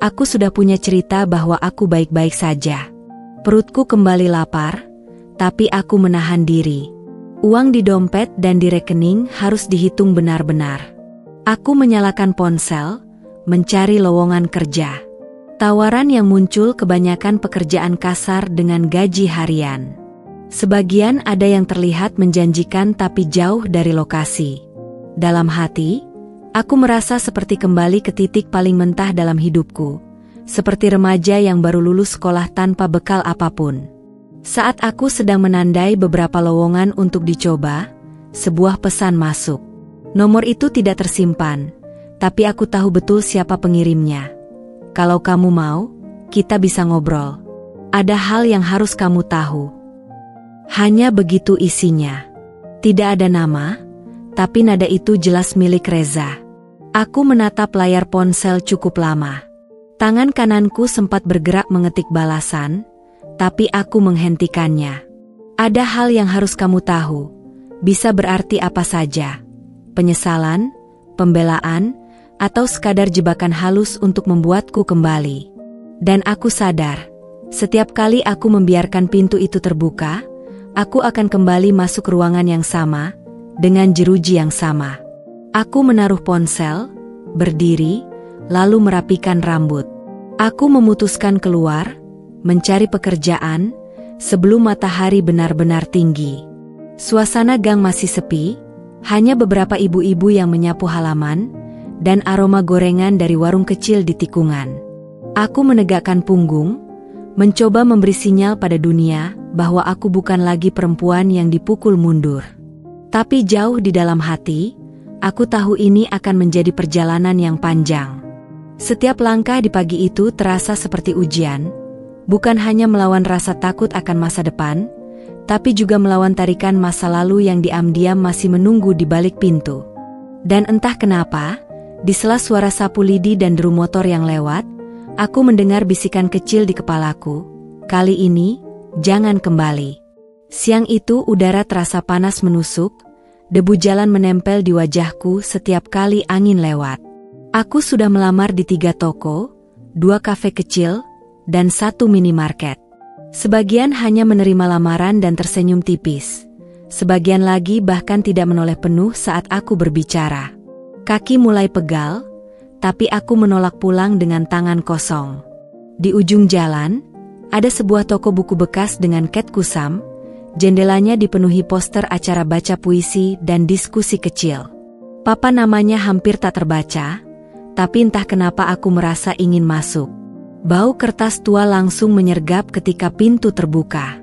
aku sudah punya cerita bahwa aku baik-baik saja. Perutku kembali lapar, tapi aku menahan diri. Uang di dompet dan di rekening harus dihitung benar-benar. Aku menyalakan ponsel, mencari lowongan kerja. Tawaran yang muncul kebanyakan pekerjaan kasar dengan gaji harian. Sebagian ada yang terlihat menjanjikan tapi jauh dari lokasi. Dalam hati, aku merasa seperti kembali ke titik paling mentah dalam hidupku. Seperti remaja yang baru lulus sekolah tanpa bekal apapun. Saat aku sedang menandai beberapa lowongan untuk dicoba, sebuah pesan masuk. Nomor itu tidak tersimpan, tapi aku tahu betul siapa pengirimnya. Kalau kamu mau, kita bisa ngobrol. Ada hal yang harus kamu tahu. Hanya begitu isinya. Tidak ada nama, tapi nada itu jelas milik Reza. Aku menatap layar ponsel cukup lama. Tangan kananku sempat bergerak mengetik balasan, tapi aku menghentikannya. Ada hal yang harus kamu tahu. Bisa berarti apa saja. Penyesalan, pembelaan, atau sekadar jebakan halus untuk membuatku kembali. Dan aku sadar, setiap kali aku membiarkan pintu itu terbuka, aku akan kembali masuk ruangan yang sama, dengan jeruji yang sama. Aku menaruh ponsel, berdiri, lalu merapikan rambut. Aku memutuskan keluar, mencari pekerjaan, sebelum matahari benar-benar tinggi. Suasana gang masih sepi, hanya beberapa ibu-ibu yang menyapu halaman, dan aroma gorengan dari warung kecil di tikungan. Aku menegakkan punggung, mencoba memberi sinyal pada dunia bahwa aku bukan lagi perempuan yang dipukul mundur. Tapi jauh di dalam hati, aku tahu ini akan menjadi perjalanan yang panjang. Setiap langkah di pagi itu terasa seperti ujian, bukan hanya melawan rasa takut akan masa depan, tapi juga melawan tarikan masa lalu yang diam-diam masih menunggu di balik pintu. Dan entah kenapa, di sela suara sapu lidi dan deru motor yang lewat, aku mendengar bisikan kecil di kepalaku, "Kali ini, jangan kembali." Siang itu udara terasa panas menusuk, debu jalan menempel di wajahku setiap kali angin lewat. Aku sudah melamar di 3 toko, 2 kafe kecil, dan 1 minimarket. Sebagian hanya menerima lamaran dan tersenyum tipis. Sebagian lagi bahkan tidak menoleh penuh saat aku berbicara. Kaki mulai pegal, tapi aku menolak pulang dengan tangan kosong. Di ujung jalan, ada sebuah toko buku bekas dengan cat kusam. Jendelanya dipenuhi poster acara baca puisi dan diskusi kecil. Papan namanya hampir tak terbaca, tapi entah kenapa aku merasa ingin masuk. Bau kertas tua langsung menyergap ketika pintu terbuka.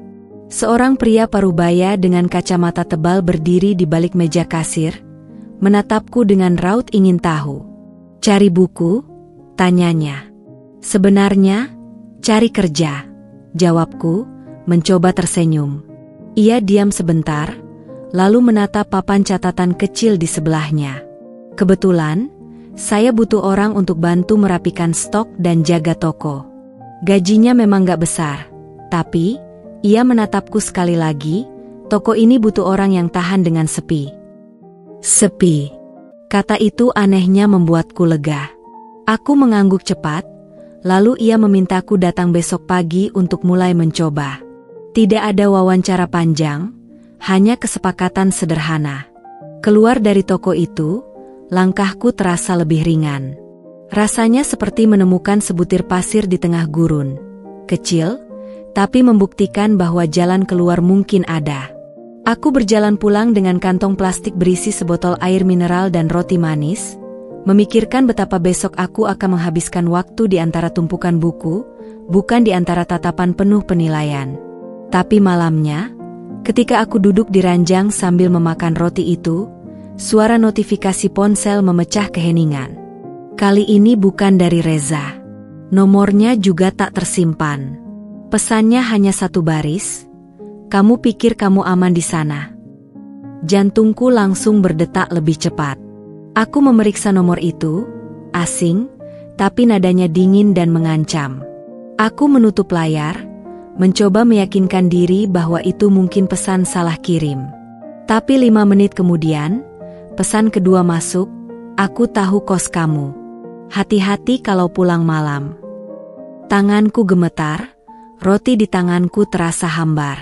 Seorang pria parubaya dengan kacamata tebal berdiri di balik meja kasir, menatapku dengan raut ingin tahu. "Cari buku?" tanyanya. "Sebenarnya, cari kerja," jawabku, mencoba tersenyum. Ia diam sebentar, lalu menatap papan catatan kecil di sebelahnya. "Kebetulan, saya butuh orang untuk bantu merapikan stok dan jaga toko. Gajinya memang gak besar, tapi," ia menatapku sekali lagi, "toko ini butuh orang yang tahan dengan sepi." Sepi. Kata itu anehnya membuatku lega. Aku mengangguk cepat, lalu ia memintaku datang besok pagi untuk mulai mencoba. Tidak ada wawancara panjang, hanya kesepakatan sederhana. Keluar dari toko itu, langkahku terasa lebih ringan. Rasanya seperti menemukan sebutir pasir di tengah gurun. Kecil, tapi membuktikan bahwa jalan keluar mungkin ada. Aku berjalan pulang dengan kantong plastik berisi sebotol air mineral dan roti manis, memikirkan betapa besok aku akan menghabiskan waktu di antara tumpukan buku, bukan di antara tatapan penuh penilaian. Tapi malamnya, ketika aku duduk di ranjang sambil memakan roti itu, suara notifikasi ponsel memecah keheningan. Kali ini bukan dari Reza. Nomornya juga tak tersimpan. Pesannya hanya 1 baris, "Kamu pikir kamu aman di sana?" Jantungku langsung berdetak lebih cepat. Aku memeriksa nomor itu, asing, tapi nadanya dingin dan mengancam. Aku menutup layar, mencoba meyakinkan diri bahwa itu mungkin pesan salah kirim. Tapi 5 menit kemudian, pesan kedua masuk, "Aku tahu kos kamu. Hati-hati kalau pulang malam." Tanganku gemetar, roti di tanganku terasa hambar.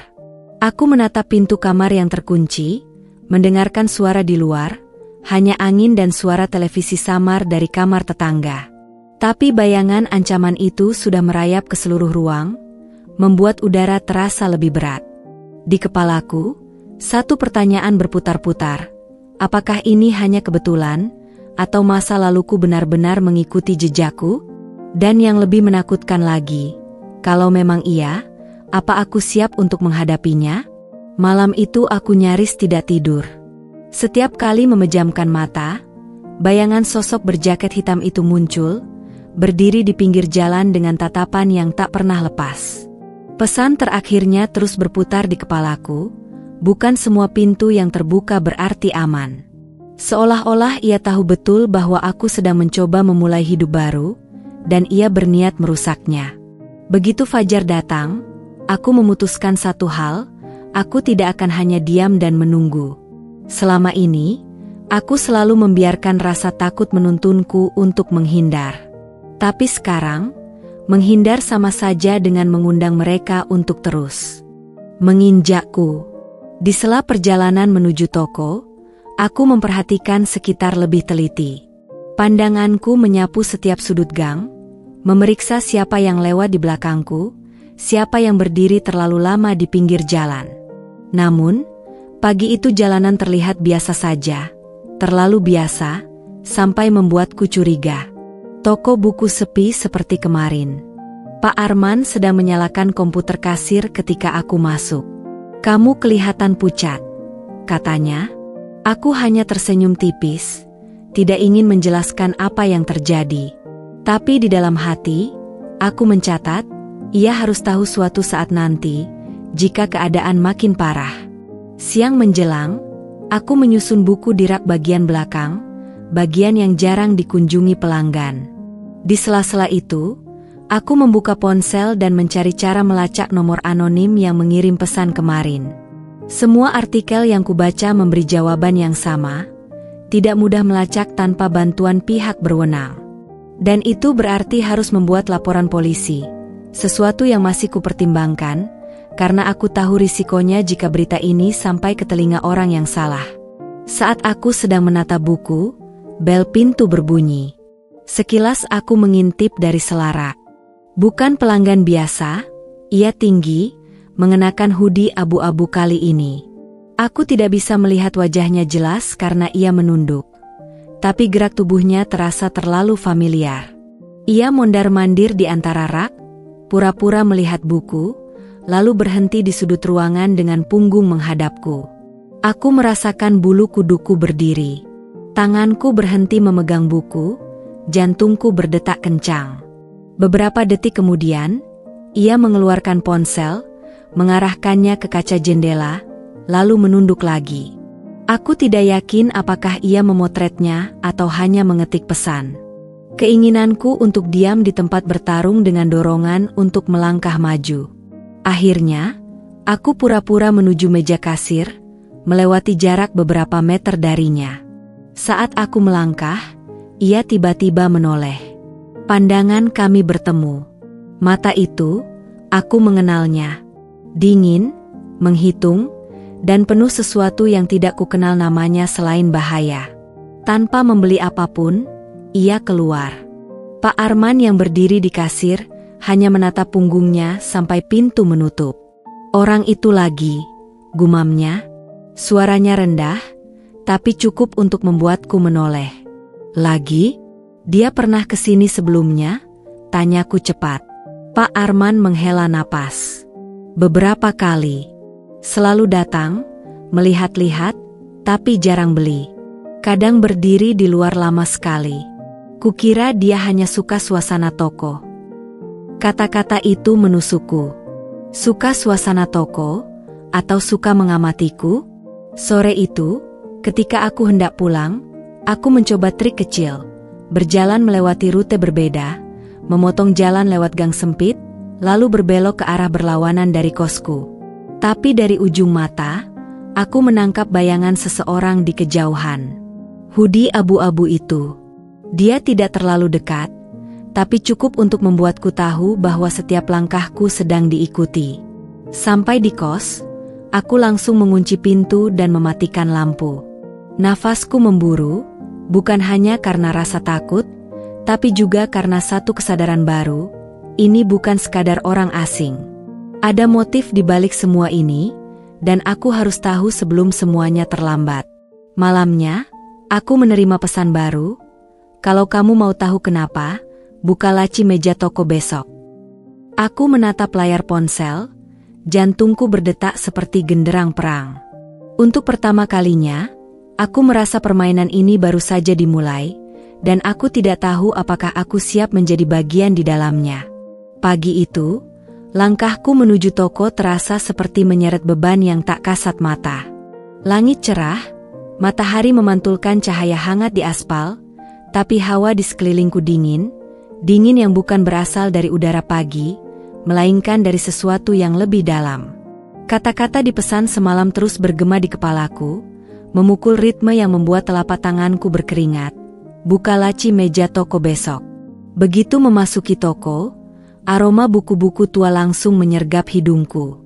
Aku menatap pintu kamar yang terkunci, mendengarkan suara di luar, hanya angin dan suara televisi samar dari kamar tetangga. Tapi bayangan ancaman itu sudah merayap ke seluruh ruang, membuat udara terasa lebih berat. Di kepalaku, satu pertanyaan berputar-putar. Apakah ini hanya kebetulan, atau masa laluku benar-benar mengikuti jejakku? Dan yang lebih menakutkan lagi, kalau memang iya, apa aku siap untuk menghadapinya? Malam itu aku nyaris tidak tidur. Setiap kali memejamkan mata, bayangan sosok berjaket hitam itu muncul, berdiri di pinggir jalan dengan tatapan yang tak pernah lepas. Pesan terakhirnya terus berputar di kepalaku, bukan semua pintu yang terbuka berarti aman. Seolah-olah ia tahu betul bahwa aku sedang mencoba memulai hidup baru, dan ia berniat merusaknya. Begitu fajar datang, aku memutuskan satu hal, aku tidak akan hanya diam dan menunggu. Selama ini, aku selalu membiarkan rasa takut menuntunku untuk menghindar. Tapi sekarang, menghindar sama saja dengan mengundang mereka untuk terus menginjakku. Di sela perjalanan menuju toko, aku memperhatikan sekitar lebih teliti. Pandanganku menyapu setiap sudut gang, memeriksa siapa yang lewat di belakangku, siapa yang berdiri terlalu lama di pinggir jalan. Namun, pagi itu jalanan terlihat biasa saja, terlalu biasa, sampai membuatku curiga. Toko buku sepi seperti kemarin. Pak Arman sedang menyalakan komputer kasir ketika aku masuk. "Kamu kelihatan pucat," katanya. Aku hanya tersenyum tipis, tidak ingin menjelaskan apa yang terjadi. Tapi di dalam hati, aku mencatat, ia harus tahu suatu saat nanti, jika keadaan makin parah. Siang menjelang, aku menyusun buku di rak bagian belakang, bagian yang jarang dikunjungi pelanggan. Di sela-sela itu, aku membuka ponsel dan mencari cara melacak nomor anonim yang mengirim pesan kemarin. Semua artikel yang kubaca memberi jawaban yang sama, tidak mudah melacak tanpa bantuan pihak berwenang. Dan itu berarti harus membuat laporan polisi, sesuatu yang masih kupertimbangkan, karena aku tahu risikonya jika berita ini sampai ke telinga orang yang salah. Saat aku sedang menata buku, bel pintu berbunyi. Sekilas aku mengintip dari selarak. Bukan pelanggan biasa, ia tinggi, mengenakan hoodie abu-abu kali ini. Aku tidak bisa melihat wajahnya jelas karena ia menunduk. Tapi gerak tubuhnya terasa terlalu familiar. Ia mondar-mandir di antara rak, pura-pura melihat buku, lalu berhenti di sudut ruangan dengan punggung menghadapku. Aku merasakan bulu kuduku berdiri. Tanganku berhenti memegang buku, jantungku berdetak kencang. Beberapa detik kemudian, ia mengeluarkan ponsel, mengarahkannya ke kaca jendela, lalu menunduk lagi. Aku tidak yakin apakah ia memotretnya atau hanya mengetik pesan. Keinginanku untuk diam di tempat bertarung dengan dorongan untuk melangkah maju. Akhirnya, aku pura-pura menuju meja kasir, melewati jarak beberapa meter darinya. Saat aku melangkah, ia tiba-tiba menoleh. Pandangan kami bertemu. Mata itu, aku mengenalnya. Dingin, menghitung, dan penuh sesuatu yang tidak kukenal namanya selain bahaya. Tanpa membeli apapun, ia keluar. Pak Arman yang berdiri di kasir hanya menatap punggungnya sampai pintu menutup. Orang itu lagi, gumamnya. Suaranya rendah, tapi cukup untuk membuatku menoleh. Lagi? Dia pernah kesini sebelumnya? Tanyaku cepat. Pak Arman menghela napas. Beberapa kali. Selalu datang, melihat-lihat, tapi jarang beli. Kadang berdiri di luar lama sekali. Kukira dia hanya suka suasana toko. Kata-kata itu menusukku. Suka suasana toko, atau suka mengamatiku? Sore itu, ketika aku hendak pulang, aku mencoba trik kecil. Berjalan melewati rute berbeda, memotong jalan lewat gang sempit, lalu berbelok ke arah berlawanan dari kosku. Tapi dari ujung mata, aku menangkap bayangan seseorang di kejauhan. Hoodie abu-abu itu. Dia tidak terlalu dekat, tapi cukup untuk membuatku tahu bahwa setiap langkahku sedang diikuti. Sampai di kos, aku langsung mengunci pintu dan mematikan lampu. Nafasku memburu, bukan hanya karena rasa takut, tapi juga karena satu kesadaran baru, ini bukan sekadar orang asing. Ada motif di balik semua ini, dan aku harus tahu sebelum semuanya terlambat. Malamnya, aku menerima pesan baru, kalau kamu mau tahu kenapa, buka laci meja toko besok. Aku menatap layar ponsel, jantungku berdetak seperti genderang perang. Untuk pertama kalinya, aku merasa permainan ini baru saja dimulai, dan aku tidak tahu apakah aku siap menjadi bagian di dalamnya. Pagi itu, langkahku menuju toko terasa seperti menyeret beban yang tak kasat mata. Langit cerah, matahari memantulkan cahaya hangat di aspal, tapi hawa di sekelilingku dingin yang bukan berasal dari udara pagi, melainkan dari sesuatu yang lebih dalam. Kata-kata di pesan semalam terus bergema di kepalaku, memukul ritme yang membuat telapak tanganku berkeringat. Buka laci meja toko besok. Begitu memasuki toko, aroma buku-buku tua langsung menyergap hidungku.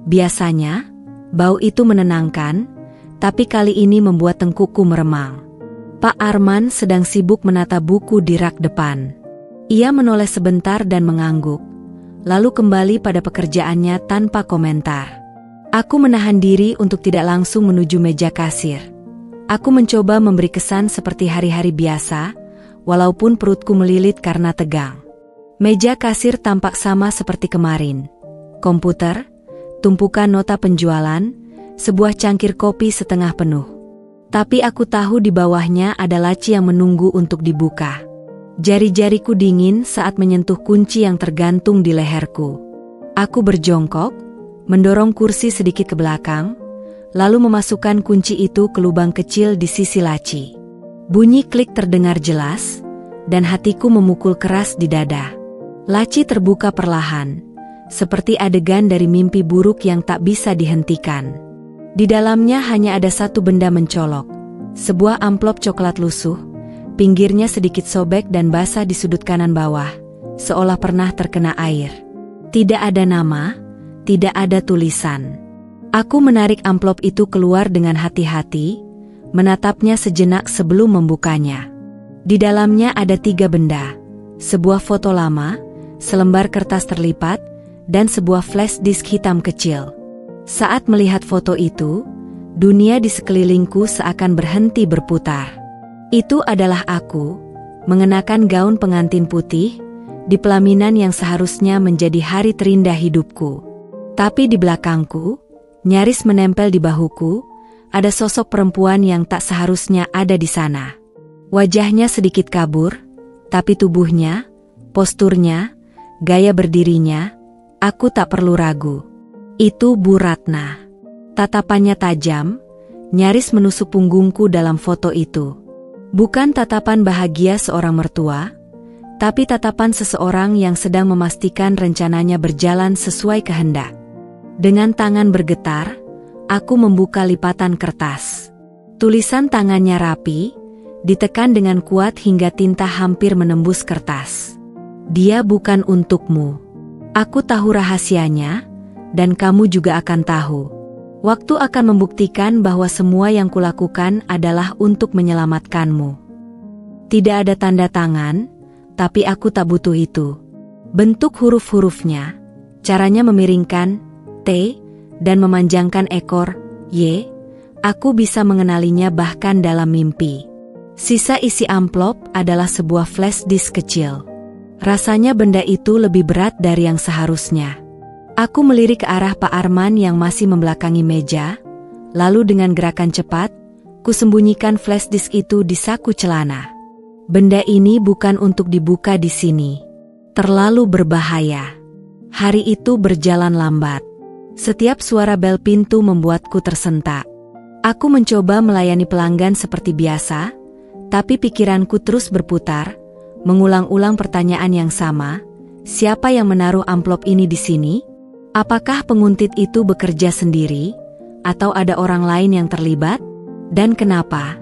Biasanya, bau itu menenangkan, tapi kali ini membuat tengkukku meremang. Pak Arman sedang sibuk menata buku di rak depan. Ia menoleh sebentar dan mengangguk, lalu kembali pada pekerjaannya tanpa komentar. Aku menahan diri untuk tidak langsung menuju meja kasir. Aku mencoba memberi kesan seperti hari-hari biasa, walaupun perutku melilit karena tegang. Meja kasir tampak sama seperti kemarin. Komputer, tumpukan nota penjualan, sebuah cangkir kopi setengah penuh. Tapi aku tahu di bawahnya ada laci yang menunggu untuk dibuka. Jari-jariku dingin saat menyentuh kunci yang tergantung di leherku. Aku berjongkok, mendorong kursi sedikit ke belakang, lalu memasukkan kunci itu ke lubang kecil di sisi laci. Bunyi klik terdengar jelas, dan hatiku memukul keras di dada. Laci terbuka perlahan, seperti adegan dari mimpi buruk yang tak bisa dihentikan. Di dalamnya hanya ada satu benda mencolok, sebuah amplop coklat lusuh, pinggirnya sedikit sobek dan basah di sudut kanan bawah, seolah pernah terkena air. Tidak ada nama, tidak ada tulisan. Aku menarik amplop itu keluar dengan hati-hati, menatapnya sejenak sebelum membukanya. Di dalamnya ada 3 benda, sebuah foto lama, selembar kertas terlipat, dan sebuah flash disk hitam kecil. Saat melihat foto itu, dunia di sekelilingku seakan berhenti berputar. Itu adalah aku, mengenakan gaun pengantin putih, di pelaminan yang seharusnya menjadi hari terindah hidupku. Tapi di belakangku, nyaris menempel di bahuku, ada sosok perempuan yang tak seharusnya ada di sana. Wajahnya sedikit kabur, tapi tubuhnya, posturnya, gaya berdirinya, aku tak perlu ragu. Itu Bu Ratna. Tatapannya tajam, nyaris menusuk punggungku dalam foto itu. Bukan tatapan bahagia seorang mertua, tapi tatapan seseorang yang sedang memastikan rencananya berjalan sesuai kehendak. Dengan tangan bergetar, aku membuka lipatan kertas. Tulisan tangannya rapi, ditekan dengan kuat hingga tinta hampir menembus kertas. Dia bukan untukmu. Aku tahu rahasianya, dan kamu juga akan tahu. Waktu akan membuktikan bahwa semua yang kulakukan adalah untuk menyelamatkanmu. Tidak ada tanda tangan, tapi aku tak butuh itu. Bentuk huruf-hurufnya, caranya memiringkan T dan memanjangkan ekor Y, aku bisa mengenalinya bahkan dalam mimpi. Sisa isi amplop adalah sebuah flash disk kecil. Rasanya benda itu lebih berat dari yang seharusnya. Aku melirik ke arah Pak Arman yang masih membelakangi meja, lalu dengan gerakan cepat, kusembunyikan flash disk itu di saku celana. Benda ini bukan untuk dibuka di sini. Terlalu berbahaya. Hari itu berjalan lambat. Setiap suara bel pintu membuatku tersentak. Aku mencoba melayani pelanggan seperti biasa, tapi pikiranku terus berputar, mengulang-ulang pertanyaan yang sama. Siapa yang menaruh amplop ini di sini? Apakah penguntit itu bekerja sendiri? Atau ada orang lain yang terlibat? Dan kenapa?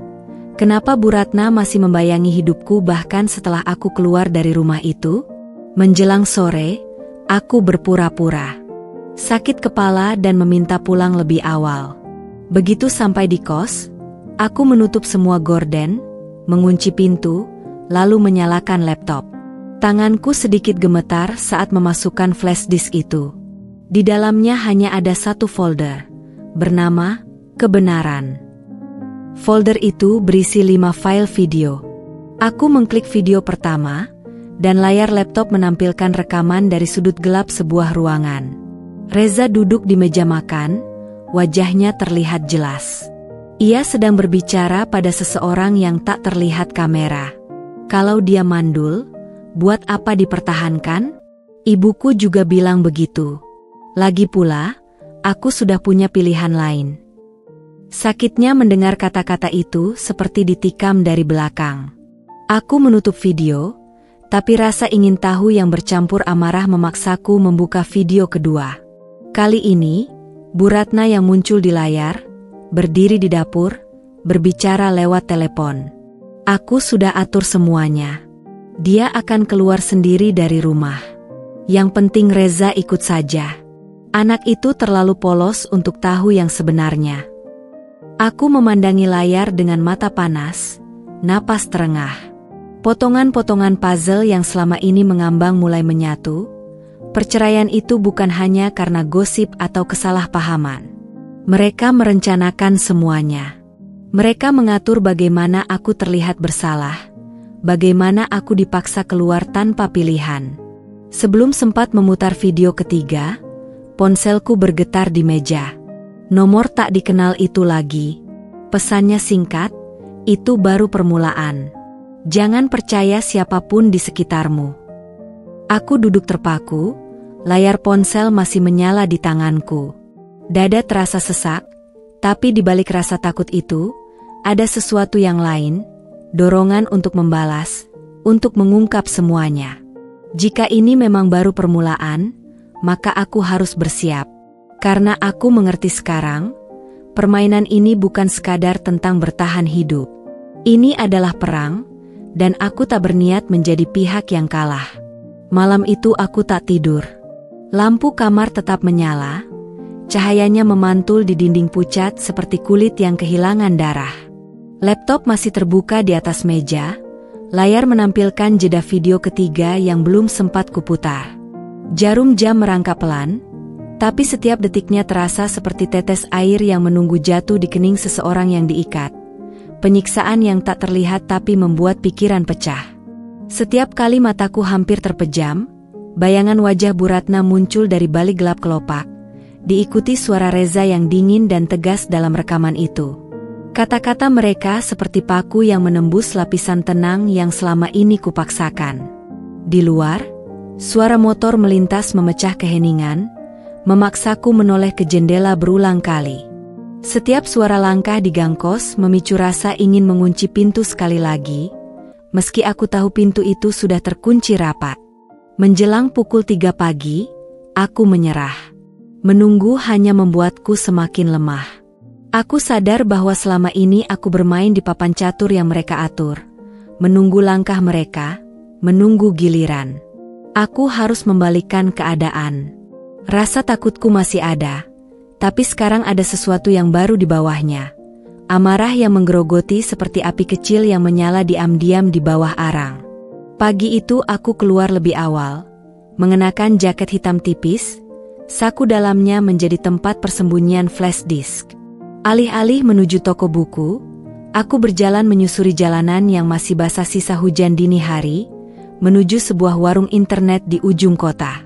Kenapa Bu Ratna masih membayangi hidupku bahkan setelah aku keluar dari rumah itu? Menjelang sore, aku berpura-pura sakit kepala dan meminta pulang lebih awal. Begitu sampai di kos, aku menutup semua gorden, mengunci pintu, lalu menyalakan laptop. Tanganku sedikit gemetar saat memasukkan flash disk itu. Di dalamnya hanya ada satu folder, bernama Kebenaran. Folder itu berisi 5 file video. Aku mengklik video pertama, dan layar laptop menampilkan rekaman dari sudut gelap sebuah ruangan. Reza duduk di meja makan, wajahnya terlihat jelas. Ia sedang berbicara pada seseorang yang tak terlihat kamera. Kalau dia mandul, buat apa dipertahankan? Ibuku juga bilang begitu. Lagi pula, aku sudah punya pilihan lain. Sakitnya mendengar kata-kata itu seperti ditikam dari belakang. Aku menutup video, tapi rasa ingin tahu yang bercampur amarah memaksaku membuka video kedua. Kali ini, Bu Ratna yang muncul di layar, berdiri di dapur, berbicara lewat telepon. Aku sudah atur semuanya. Dia akan keluar sendiri dari rumah. Yang penting Reza ikut saja. Anak itu terlalu polos untuk tahu yang sebenarnya. Aku memandangi layar dengan mata panas, napas terengah. Potongan-potongan puzzle yang selama ini mengambang mulai menyatu. Perceraian itu bukan hanya karena gosip atau kesalahpahaman. Mereka merencanakan semuanya. Mereka mengatur bagaimana aku terlihat bersalah, bagaimana aku dipaksa keluar tanpa pilihan. Sebelum sempat memutar video ketiga, ponselku bergetar di meja. Nomor tak dikenal itu lagi. Pesannya singkat, itu baru permulaan. Jangan percaya siapapun di sekitarmu. Aku duduk terpaku, layar ponsel masih menyala di tanganku. Dada terasa sesak, tapi di balik rasa takut itu, ada sesuatu yang lain, dorongan untuk membalas, untuk mengungkap semuanya. Jika ini memang baru permulaan, maka aku harus bersiap. Karena aku mengerti sekarang, permainan ini bukan sekadar tentang bertahan hidup. Ini adalah perang, dan aku tak berniat menjadi pihak yang kalah. Malam itu aku tak tidur. Lampu kamar tetap menyala, cahayanya memantul di dinding pucat seperti kulit yang kehilangan darah. Laptop masih terbuka di atas meja, layar menampilkan jeda video ketiga yang belum sempat kuputar. Jarum jam merangkak pelan, tapi setiap detiknya terasa seperti tetes air yang menunggu jatuh di kening seseorang yang diikat. Penyiksaan yang tak terlihat tapi membuat pikiran pecah. Setiap kali mataku hampir terpejam, bayangan wajah Bu Ratna muncul dari balik gelap kelopak, diikuti suara Reza yang dingin dan tegas dalam rekaman itu. Kata-kata mereka seperti paku yang menembus lapisan tenang yang selama ini kupaksakan. Di luar, suara motor melintas memecah keheningan, memaksaku menoleh ke jendela berulang kali. Setiap suara langkah di gang kos memicu rasa ingin mengunci pintu sekali lagi, meski aku tahu pintu itu sudah terkunci rapat. Menjelang pukul 3 pagi, aku menyerah. Menunggu hanya membuatku semakin lemah. Aku sadar bahwa selama ini aku bermain di papan catur yang mereka atur, menunggu langkah mereka, menunggu giliran. Aku harus membalikkan keadaan. Rasa takutku masih ada. Tapi sekarang ada sesuatu yang baru di bawahnya. Amarah yang menggerogoti seperti api kecil yang menyala diam-diam di bawah arang. Pagi itu aku keluar lebih awal, mengenakan jaket hitam tipis, saku dalamnya menjadi tempat persembunyian flash disk. Alih-alih menuju toko buku, aku berjalan menyusuri jalanan yang masih basah sisa hujan dini hari, menuju sebuah warung internet di ujung kota.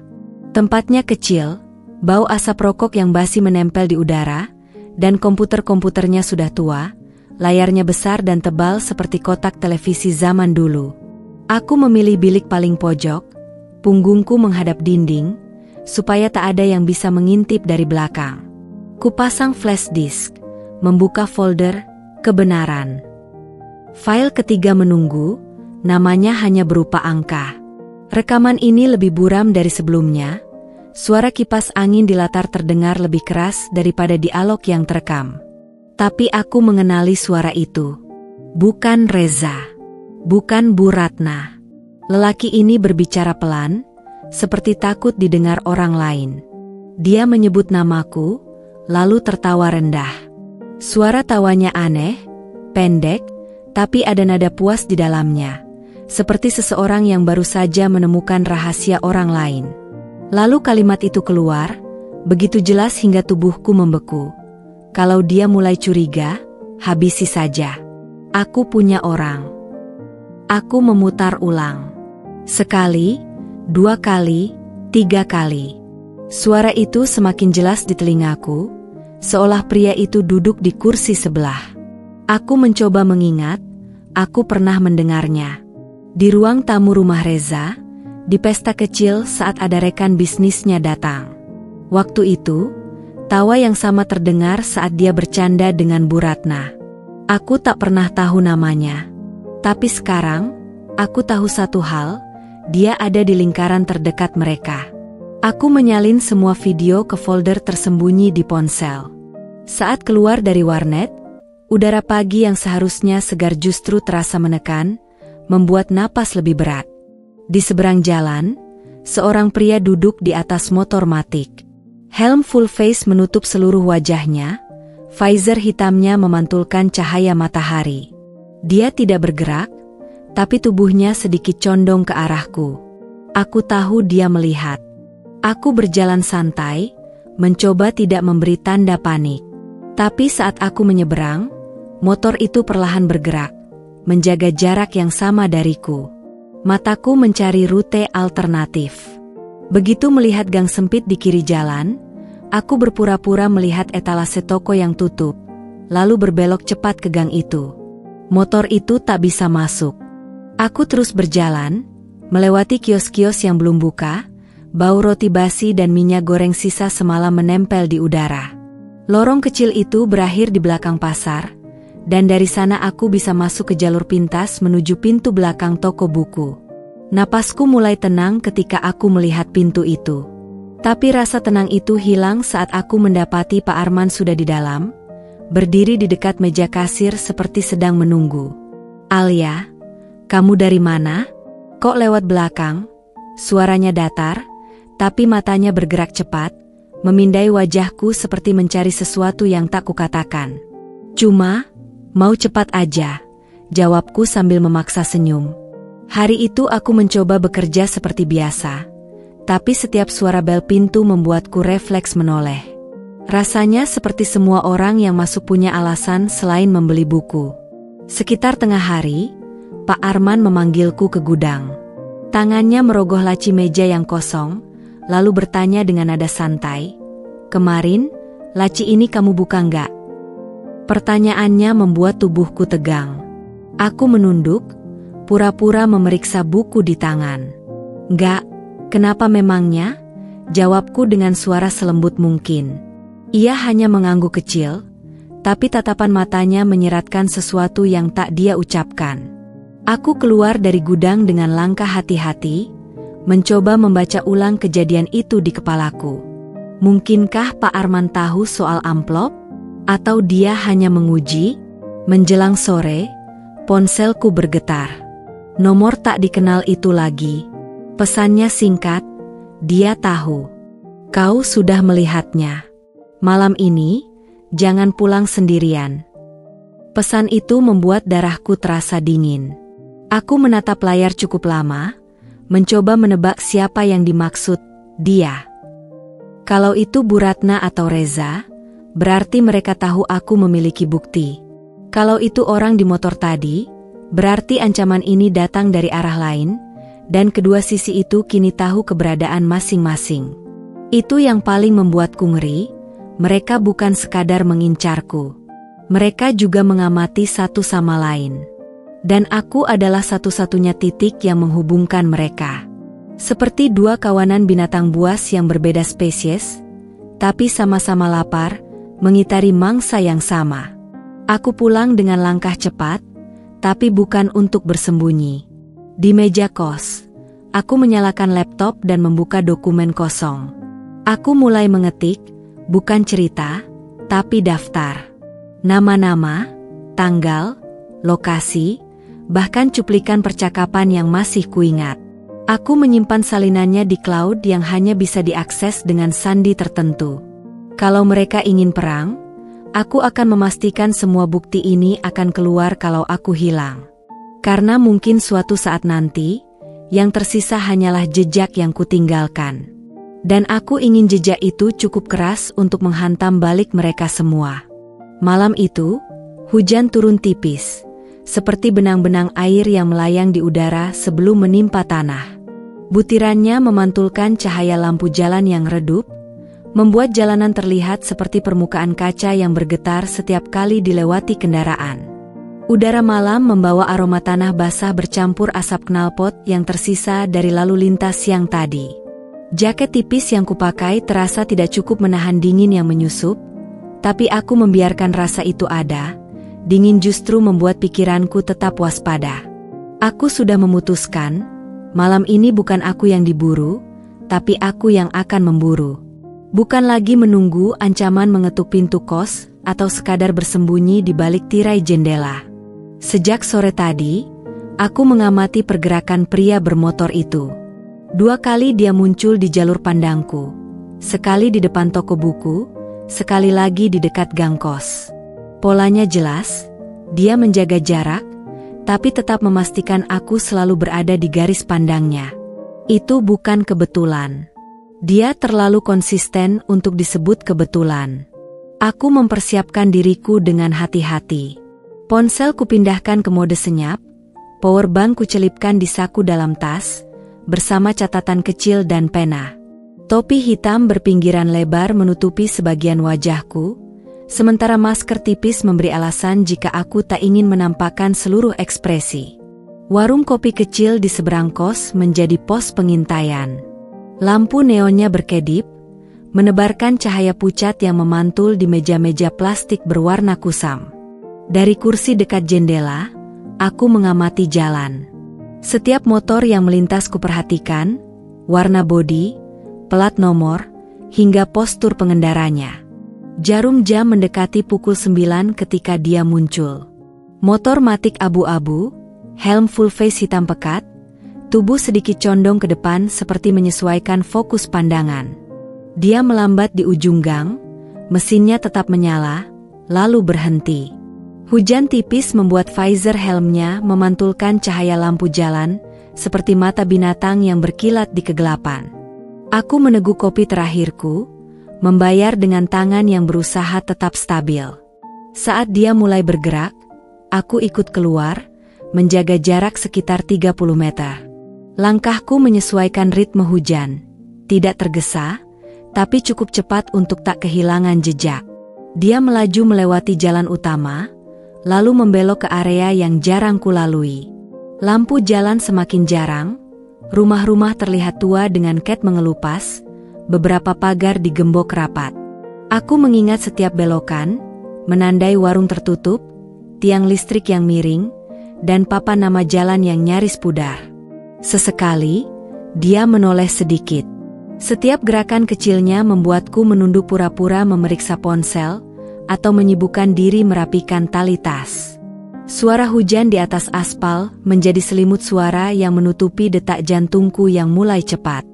Tempatnya kecil, bau asap rokok yang basi menempel di udara, dan komputernya sudah tua, layarnya besar dan tebal seperti kotak televisi zaman dulu. Aku memilih bilik paling pojok, punggungku menghadap dinding, supaya tak ada yang bisa mengintip dari belakang. Kupasang flash disk, membuka folder, kebenaran. File ketiga menunggu, namanya hanya berupa angka. Rekaman ini lebih buram dari sebelumnya. Suara kipas angin di latar terdengar lebih keras daripada dialog yang terekam. Tapi aku mengenali suara itu. Bukan Reza. Bukan Bu Ratna. Lelaki ini berbicara pelan, seperti takut didengar orang lain. Dia menyebut namaku, lalu tertawa rendah. Suara tawanya aneh, pendek, tapi ada nada puas di dalamnya. Seperti seseorang yang baru saja menemukan rahasia orang lain. Lalu kalimat itu keluar, begitu jelas hingga tubuhku membeku. Kalau dia mulai curiga, habisi saja. Aku punya orang. Aku memutar ulang. Sekali, 2 kali, 3 kali. Suara itu semakin jelas di telingaku, seolah pria itu duduk di kursi sebelah. Aku mencoba mengingat, aku pernah mendengarnya. Di ruang tamu rumah Reza, di pesta kecil saat ada rekan bisnisnya datang. Waktu itu, tawa yang sama terdengar saat dia bercanda dengan Bu Ratna. Aku tak pernah tahu namanya. Tapi sekarang, aku tahu satu hal, dia ada di lingkaran terdekat mereka. Aku menyalin semua video ke folder tersembunyi di ponsel. Saat keluar dari warnet, udara pagi yang seharusnya segar justru terasa menekan, membuat napas lebih berat. Di seberang jalan, seorang pria duduk di atas motor matic. Helm full face menutup seluruh wajahnya, visor hitamnya memantulkan cahaya matahari. Dia tidak bergerak, tapi tubuhnya sedikit condong ke arahku. Aku tahu dia melihat. Aku berjalan santai, mencoba tidak memberi tanda panik. Tapi saat aku menyeberang, motor itu perlahan bergerak, menjaga jarak yang sama dariku. Mataku mencari rute alternatif. Begitu melihat gang sempit di kiri jalan, aku berpura-pura melihat etalase toko yang tutup, lalu berbelok cepat ke gang itu. Motor itu tak bisa masuk. Aku terus berjalan, melewati kios-kios yang belum buka, bau roti basi dan minyak goreng sisa semalam menempel di udara. Lorong kecil itu berakhir di belakang pasar, dan dari sana aku bisa masuk ke jalur pintas menuju pintu belakang toko buku. Napasku mulai tenang ketika aku melihat pintu itu. Tapi rasa tenang itu hilang saat aku mendapati Pak Arman sudah di dalam, berdiri di dekat meja kasir seperti sedang menunggu. "Alia, kamu dari mana? Kok lewat belakang?" Suaranya datar, tapi matanya bergerak cepat, memindai wajahku seperti mencari sesuatu yang tak kukatakan. "Cuma, mau cepat aja," jawabku sambil memaksa senyum. Hari itu aku mencoba bekerja seperti biasa, tapi setiap suara bel pintu membuatku refleks menoleh. Rasanya seperti semua orang yang masuk punya alasan selain membeli buku. Sekitar tengah hari, Pak Arman memanggilku ke gudang. Tangannya merogoh laci meja yang kosong, lalu bertanya dengan nada santai, "Kemarin, laci ini kamu buka nggak?" Pertanyaannya membuat tubuhku tegang. Aku menunduk, pura-pura memeriksa buku di tangan. "Nggak, kenapa memangnya?" jawabku dengan suara selembut mungkin. Ia hanya mengangguk kecil, tapi tatapan matanya menyeratkan sesuatu yang tak dia ucapkan. Aku keluar dari gudang dengan langkah hati-hati, mencoba membaca ulang kejadian itu di kepalaku. Mungkinkah Pak Arman tahu soal amplop? Atau dia hanya menguji? Menjelang sore, ponselku bergetar. Nomor tak dikenal itu lagi. Pesannya singkat, "Dia tahu. Kau sudah melihatnya. Malam ini, jangan pulang sendirian." Pesan itu membuat darahku terasa dingin. Aku menatap layar cukup lama, mencoba menebak siapa yang dimaksud dia. Kalau itu Bu Ratna atau Reza, berarti mereka tahu aku memiliki bukti. Kalau itu orang di motor tadi, berarti ancaman ini datang dari arah lain, dan kedua sisi itu kini tahu keberadaan masing-masing. Itu yang paling membuatku ngeri, mereka bukan sekadar mengincarku. Mereka juga mengamati satu sama lain. Dan aku adalah satu-satunya titik yang menghubungkan mereka. Seperti dua kawanan binatang buas yang berbeda spesies, tapi sama-sama lapar, mengitari mangsa yang sama. Aku pulang dengan langkah cepat, tapi bukan untuk bersembunyi. Di meja kos, aku menyalakan laptop dan membuka dokumen kosong. Aku mulai mengetik, bukan cerita, tapi daftar. Nama-nama, tanggal, lokasi, bahkan cuplikan percakapan yang masih kuingat. Aku menyimpan salinannya di cloud yang hanya bisa diakses dengan sandi tertentu. Kalau mereka ingin perang, aku akan memastikan semua bukti ini akan keluar kalau aku hilang. Karena mungkin suatu saat nanti, yang tersisa hanyalah jejak yang kutinggalkan. Dan aku ingin jejak itu cukup keras untuk menghantam balik mereka semua. Malam itu, hujan turun tipis, seperti benang-benang air yang melayang di udara sebelum menimpa tanah. Butirannya memantulkan cahaya lampu jalan yang redup, membuat jalanan terlihat seperti permukaan kaca yang bergetar setiap kali dilewati kendaraan. Udara malam membawa aroma tanah basah bercampur asap knalpot yang tersisa dari lalu lintas siang tadi. Jaket tipis yang kupakai terasa tidak cukup menahan dingin yang menyusup, tapi aku membiarkan rasa itu ada. Dingin justru membuat pikiranku tetap waspada. Aku sudah memutuskan, malam ini bukan aku yang diburu, tapi aku yang akan memburu. Bukan lagi menunggu ancaman mengetuk pintu kos, atau sekadar bersembunyi di balik tirai jendela. Sejak sore tadi, aku mengamati pergerakan pria bermotor itu. 2 kali dia muncul di jalur pandangku. Sekali di depan toko buku, sekali lagi di dekat gang kos. Polanya jelas, dia menjaga jarak, tapi tetap memastikan aku selalu berada di garis pandangnya. Itu bukan kebetulan. Dia terlalu konsisten untuk disebut kebetulan. Aku mempersiapkan diriku dengan hati-hati. Ponsel kupindahkan ke mode senyap, powerbank kucelipkan di saku dalam tas, bersama catatan kecil dan pena. Topi hitam berpinggiran lebar menutupi sebagian wajahku, Sementara masker tipis memberi alasan jika aku tak ingin menampakkan seluruh ekspresi. Warung kopi kecil di seberang kos menjadi pos pengintaian. Lampu neonnya berkedip, menebarkan cahaya pucat yang memantul di meja-meja plastik berwarna kusam. Dari kursi dekat jendela, aku mengamati jalan. Setiap motor yang melintas kuperhatikan, warna bodi, plat nomor, hingga postur pengendaranya. Jarum jam mendekati pukul 9 ketika dia muncul. Motor matic abu-abu, helm full face hitam pekat, tubuh sedikit condong ke depan seperti menyesuaikan fokus pandangan. Dia melambat di ujung gang, mesinnya tetap menyala, lalu berhenti. Hujan tipis membuat visor helmnya memantulkan cahaya lampu jalan, seperti mata binatang yang berkilat di kegelapan. Aku meneguk kopi terakhirku, membayar dengan tangan yang berusaha tetap stabil. Saat dia mulai bergerak, aku ikut keluar, menjaga jarak sekitar 30 meter. Langkahku menyesuaikan ritme hujan, tidak tergesa, tapi cukup cepat untuk tak kehilangan jejak. Dia melaju melewati jalan utama, lalu membelok ke area yang jarang kulalui. Lampu jalan semakin jarang, rumah-rumah terlihat tua dengan cat mengelupas, beberapa pagar digembok rapat. Aku mengingat setiap belokan, menandai warung tertutup, tiang listrik yang miring, dan papan nama jalan yang nyaris pudar. Sesekali, dia menoleh sedikit. Setiap gerakan kecilnya membuatku menunduk pura-pura memeriksa ponsel, atau menyibukkan diri merapikan tali tas. Suara hujan di atas aspal menjadi selimut suara yang menutupi detak jantungku yang mulai cepat.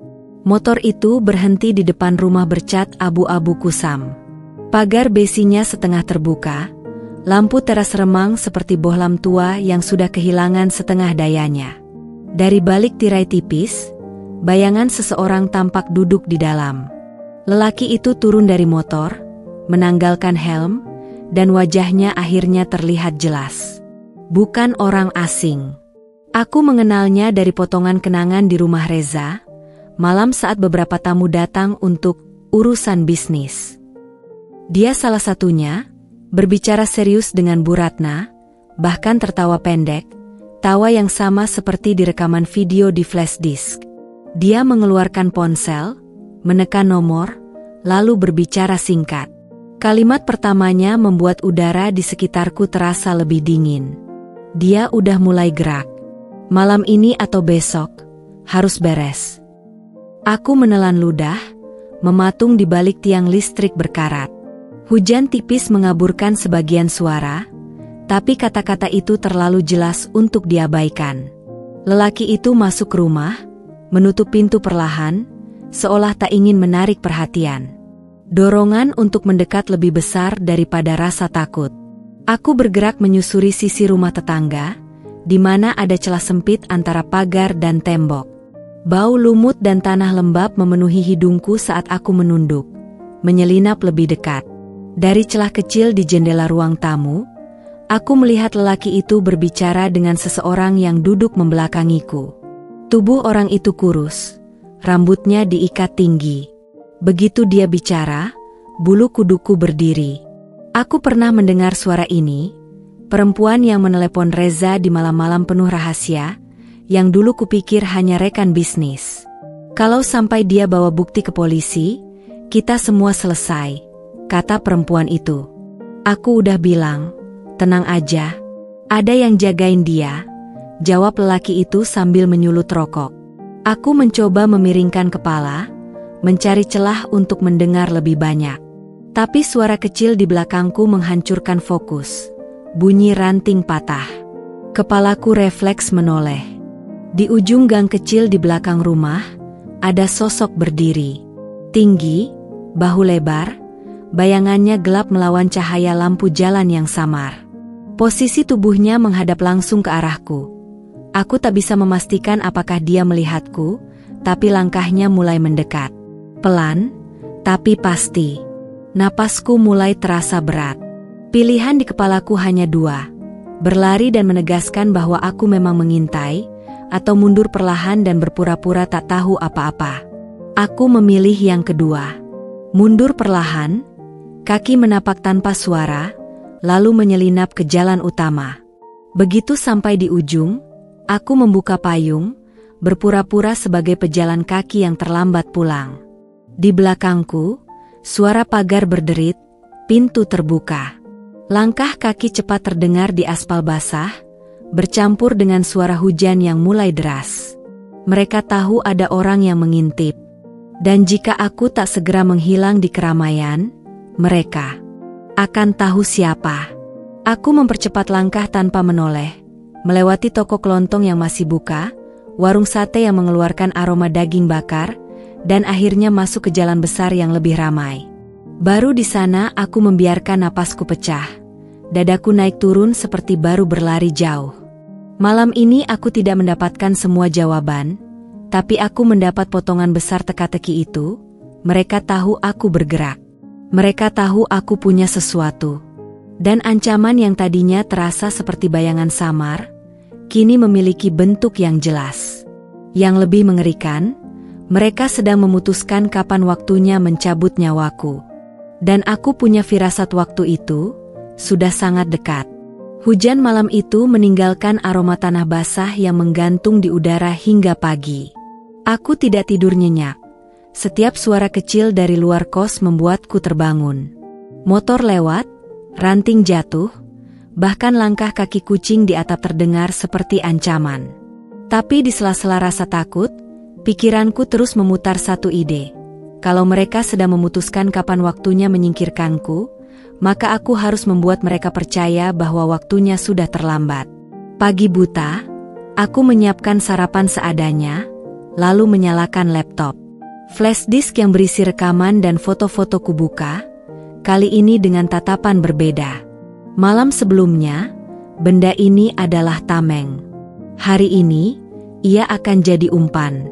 Motor itu berhenti di depan rumah bercat abu-abu kusam. Pagar besinya setengah terbuka, lampu teras remang seperti bohlam tua yang sudah kehilangan setengah dayanya. Dari balik tirai tipis, bayangan seseorang tampak duduk di dalam. Lelaki itu turun dari motor, menanggalkan helm, dan wajahnya akhirnya terlihat jelas. Bukan orang asing. Aku mengenalnya dari potongan kenangan di rumah Reza, malam saat beberapa tamu datang untuk urusan bisnis. Dia salah satunya, berbicara serius dengan Bu Ratna, bahkan tertawa pendek, tawa yang sama seperti di rekaman video di flash disk. Dia mengeluarkan ponsel, menekan nomor, lalu berbicara singkat. Kalimat pertamanya membuat udara di sekitarku terasa lebih dingin. Dia udah mulai gerak. Malam ini atau besok, harus beres. Aku menelan ludah, mematung di balik tiang listrik berkarat. Hujan tipis mengaburkan sebagian suara, tapi kata-kata itu terlalu jelas untuk diabaikan. Lelaki itu masuk rumah, menutup pintu perlahan, seolah tak ingin menarik perhatian. Dorongan untuk mendekat lebih besar daripada rasa takut. Aku bergerak menyusuri sisi rumah tetangga, di mana ada celah sempit antara pagar dan tembok. Bau lumut dan tanah lembab memenuhi hidungku saat aku menunduk, menyelinap lebih dekat. Dari celah kecil di jendela ruang tamu, aku melihat lelaki itu berbicara dengan seseorang yang duduk membelakangiku. Tubuh orang itu kurus, rambutnya diikat tinggi. Begitu dia bicara, bulu kuduku berdiri. Aku pernah mendengar suara ini, perempuan yang menelepon Reza di malam-malam penuh rahasia, yang dulu kupikir hanya rekan bisnis. Kalau sampai dia bawa bukti ke polisi, kita semua selesai, kata perempuan itu. Aku udah bilang, tenang aja, ada yang jagain dia, jawab lelaki itu sambil menyulut rokok. Aku mencoba memiringkan kepala, mencari celah untuk mendengar lebih banyak. Tapi suara kecil di belakangku menghancurkan fokus, bunyi ranting patah. Kepalaku refleks menoleh. Di ujung gang kecil di belakang rumah, ada sosok berdiri. Tinggi, bahu lebar, bayangannya gelap melawan cahaya lampu jalan yang samar. Posisi tubuhnya menghadap langsung ke arahku. Aku tak bisa memastikan apakah dia melihatku, tapi langkahnya mulai mendekat. Pelan, tapi pasti. Napasku mulai terasa berat. Pilihan di kepalaku hanya dua, berlari dan menegaskan bahwa aku memang mengintai, atau mundur perlahan dan berpura-pura tak tahu apa-apa. Aku memilih yang kedua. Mundur perlahan, Kaki menapak tanpa suara, lalu menyelinap ke jalan utama. Begitu sampai di ujung, aku membuka payung, berpura-pura sebagai pejalan kaki yang terlambat pulang. Di belakangku, suara pagar berderit, pintu terbuka. Langkah kaki cepat terdengar di aspal basah, bercampur dengan suara hujan yang mulai deras. Mereka tahu ada orang yang mengintip. Dan jika aku tak segera menghilang di keramaian, mereka akan tahu siapa. Aku mempercepat langkah tanpa menoleh, melewati toko kelontong yang masih buka, warung sate yang mengeluarkan aroma daging bakar, dan akhirnya masuk ke jalan besar yang lebih ramai. Baru di sana aku membiarkan napasku pecah. Dadaku naik turun seperti baru berlari jauh. Malam ini aku tidak mendapatkan semua jawaban, tapi aku mendapat potongan besar teka-teki itu. Mereka tahu aku bergerak. Mereka tahu aku punya sesuatu. Dan ancaman yang tadinya terasa seperti bayangan samar, kini memiliki bentuk yang jelas. Yang lebih mengerikan, mereka sedang memutuskan kapan waktunya mencabut nyawaku. Dan aku punya firasat waktu itu sudah sangat dekat. Hujan malam itu meninggalkan aroma tanah basah yang menggantung di udara hingga pagi. Aku tidak tidur nyenyak. Setiap suara kecil dari luar kos membuatku terbangun. Motor lewat, ranting jatuh, bahkan langkah kaki kucing di atap terdengar seperti ancaman. Tapi di sela-sela rasa takut, pikiranku terus memutar satu ide. Kalau mereka sedang memutuskan kapan waktunya menyingkirkanku, maka aku harus membuat mereka percaya bahwa waktunya sudah terlambat. Pagi buta, aku menyiapkan sarapan seadanya, lalu menyalakan laptop. Flash disk yang berisi rekaman dan foto-foto kubuka, kali ini dengan tatapan berbeda. Malam sebelumnya, benda ini adalah tameng. Hari ini, ia akan jadi umpan.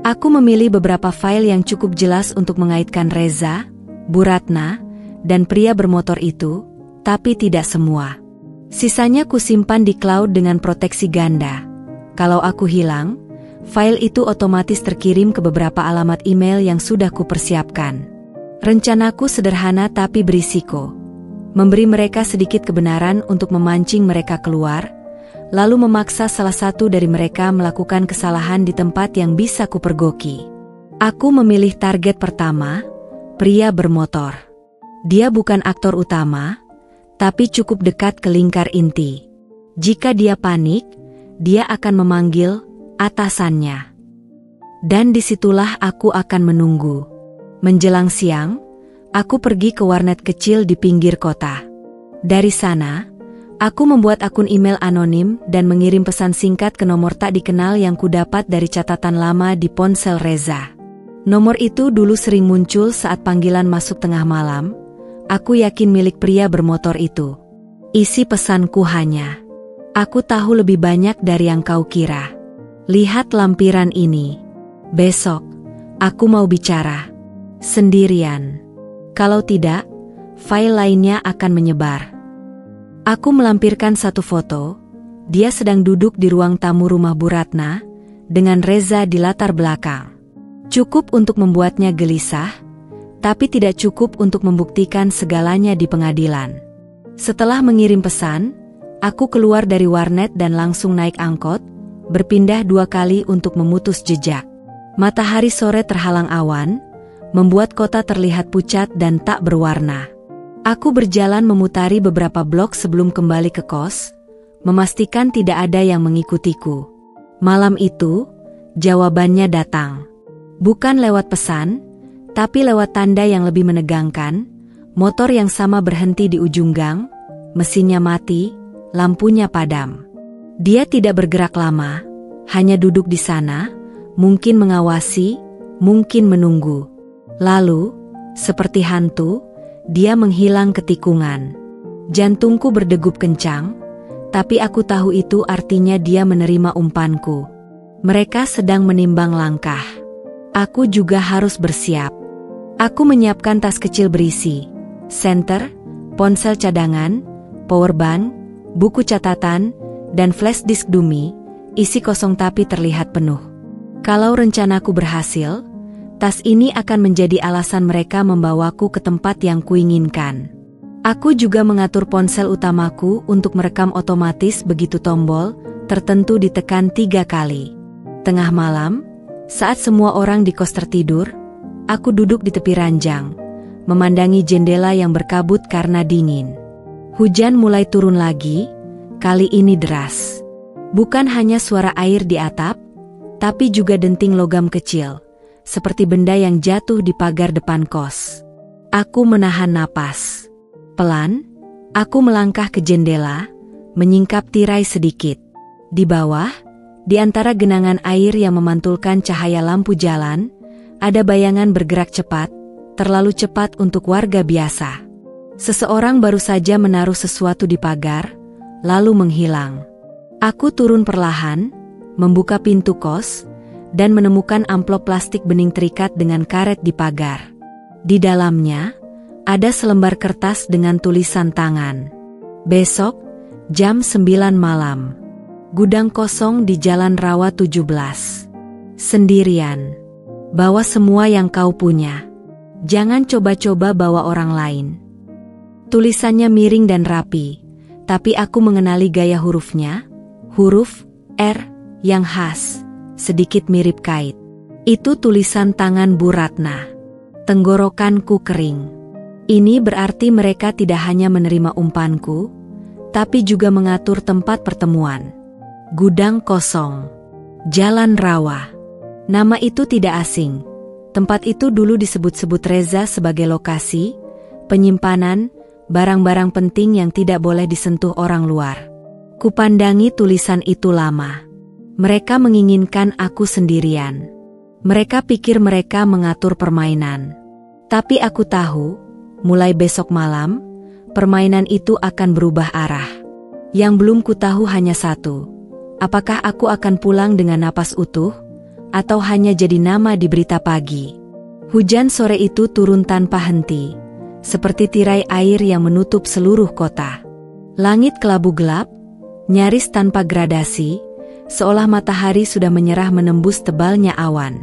Aku memilih beberapa file yang cukup jelas untuk mengaitkan Reza, Bu Ratna, dan pria bermotor itu, tapi tidak semua. Sisanya kusimpan di cloud dengan proteksi ganda. Kalau aku hilang, file itu otomatis terkirim ke beberapa alamat email yang sudah kupersiapkan. Rencanaku sederhana tapi berisiko. Memberi mereka sedikit kebenaran untuk memancing mereka keluar, lalu memaksa salah satu dari mereka melakukan kesalahan di tempat yang bisa kupergoki. Aku memilih target pertama, pria bermotor. Dia bukan aktor utama, tapi cukup dekat ke lingkar inti. Jika dia panik, dia akan memanggil atasannya. Dan disitulah aku akan menunggu. Menjelang siang, aku pergi ke warnet kecil di pinggir kota. Dari sana, aku membuat akun email anonim dan mengirim pesan singkat ke nomor tak dikenal yang kudapat dari catatan lama di ponsel Reza. Nomor itu dulu sering muncul saat panggilan masuk tengah malam. Aku yakin milik pria bermotor itu. Isi pesanku hanya, aku tahu lebih banyak dari yang kau kira. Lihat lampiran ini. Besok, aku mau bicara. Sendirian. Kalau tidak, file lainnya akan menyebar. Aku melampirkan satu foto. Dia sedang duduk di ruang tamu rumah Bu Ratna, dengan Reza di latar belakang. Cukup untuk membuatnya gelisah, tapi tidak cukup untuk membuktikan segalanya di pengadilan. Setelah mengirim pesan, aku keluar dari warnet dan langsung naik angkot, berpindah 2 kali untuk memutus jejak. Matahari sore terhalang awan, membuat kota terlihat pucat dan tak berwarna. Aku berjalan memutari beberapa blok sebelum kembali ke kos, memastikan tidak ada yang mengikutiku. Malam itu, jawabannya datang. Bukan lewat pesan, tapi lewat tanda yang lebih menegangkan, motor yang sama berhenti di ujung gang, mesinnya mati, lampunya padam. Dia tidak bergerak lama, hanya duduk di sana, mungkin mengawasi, mungkin menunggu. Lalu, seperti hantu, dia menghilang ke tikungan. Jantungku berdegup kencang, tapi aku tahu itu artinya dia menerima umpanku. Mereka sedang menimbang langkah. Aku juga harus bersiap. Aku menyiapkan tas kecil berisi senter, ponsel cadangan, powerbank, buku catatan, dan flash disk dummy, isi kosong tapi terlihat penuh. Kalau rencanaku berhasil, Tas ini akan menjadi alasan mereka membawaku ke tempat yang kuinginkan. Aku juga mengatur ponsel utamaku untuk merekam otomatis begitu tombol tertentu ditekan 3 kali. Tengah malam, saat semua orang di kos tertidur, aku duduk di tepi ranjang, memandangi jendela yang berkabut karena dingin. Hujan mulai turun lagi, kali ini deras. Bukan hanya suara air di atap, tapi juga denting logam kecil, seperti benda yang jatuh di pagar depan kos. Aku menahan napas. Pelan, aku melangkah ke jendela, menyingkap tirai sedikit. Di bawah, di antara genangan air yang memantulkan cahaya lampu jalan, ada bayangan bergerak cepat, terlalu cepat untuk warga biasa. Seseorang baru saja menaruh sesuatu di pagar, lalu menghilang. Aku turun perlahan, membuka pintu kos, dan menemukan amplop plastik bening terikat dengan karet di pagar. Di dalamnya, ada selembar kertas dengan tulisan tangan. Besok, jam 9 malam. Gudang kosong di Jalan Rawa 17. Sendirian. Bawa semua yang kau punya. Jangan coba-coba bawa orang lain. Tulisannya miring dan rapi, tapi aku mengenali gaya hurufnya. Huruf R yang khas, sedikit mirip kait. Itu tulisan tangan Bu Ratna. Tenggorokanku kering. Ini berarti mereka tidak hanya menerima umpanku, tapi juga mengatur tempat pertemuan. Gudang kosong. Jalan Rawa. Nama itu tidak asing. Tempat itu dulu disebut-sebut Reza sebagai lokasi penyimpanan barang-barang penting yang tidak boleh disentuh orang luar. Kupandangi tulisan itu lama. Mereka menginginkan aku sendirian. Mereka pikir mereka mengatur permainan. Tapi aku tahu, mulai besok malam, permainan itu akan berubah arah. Yang belum kutahu hanya satu. Apakah aku akan pulang dengan napas utuh, atau hanya jadi nama di berita pagi? Hujan sore itu turun tanpa henti, seperti tirai air yang menutup seluruh kota. Langit kelabu gelap, nyaris tanpa gradasi, seolah matahari sudah menyerah menembus tebalnya awan.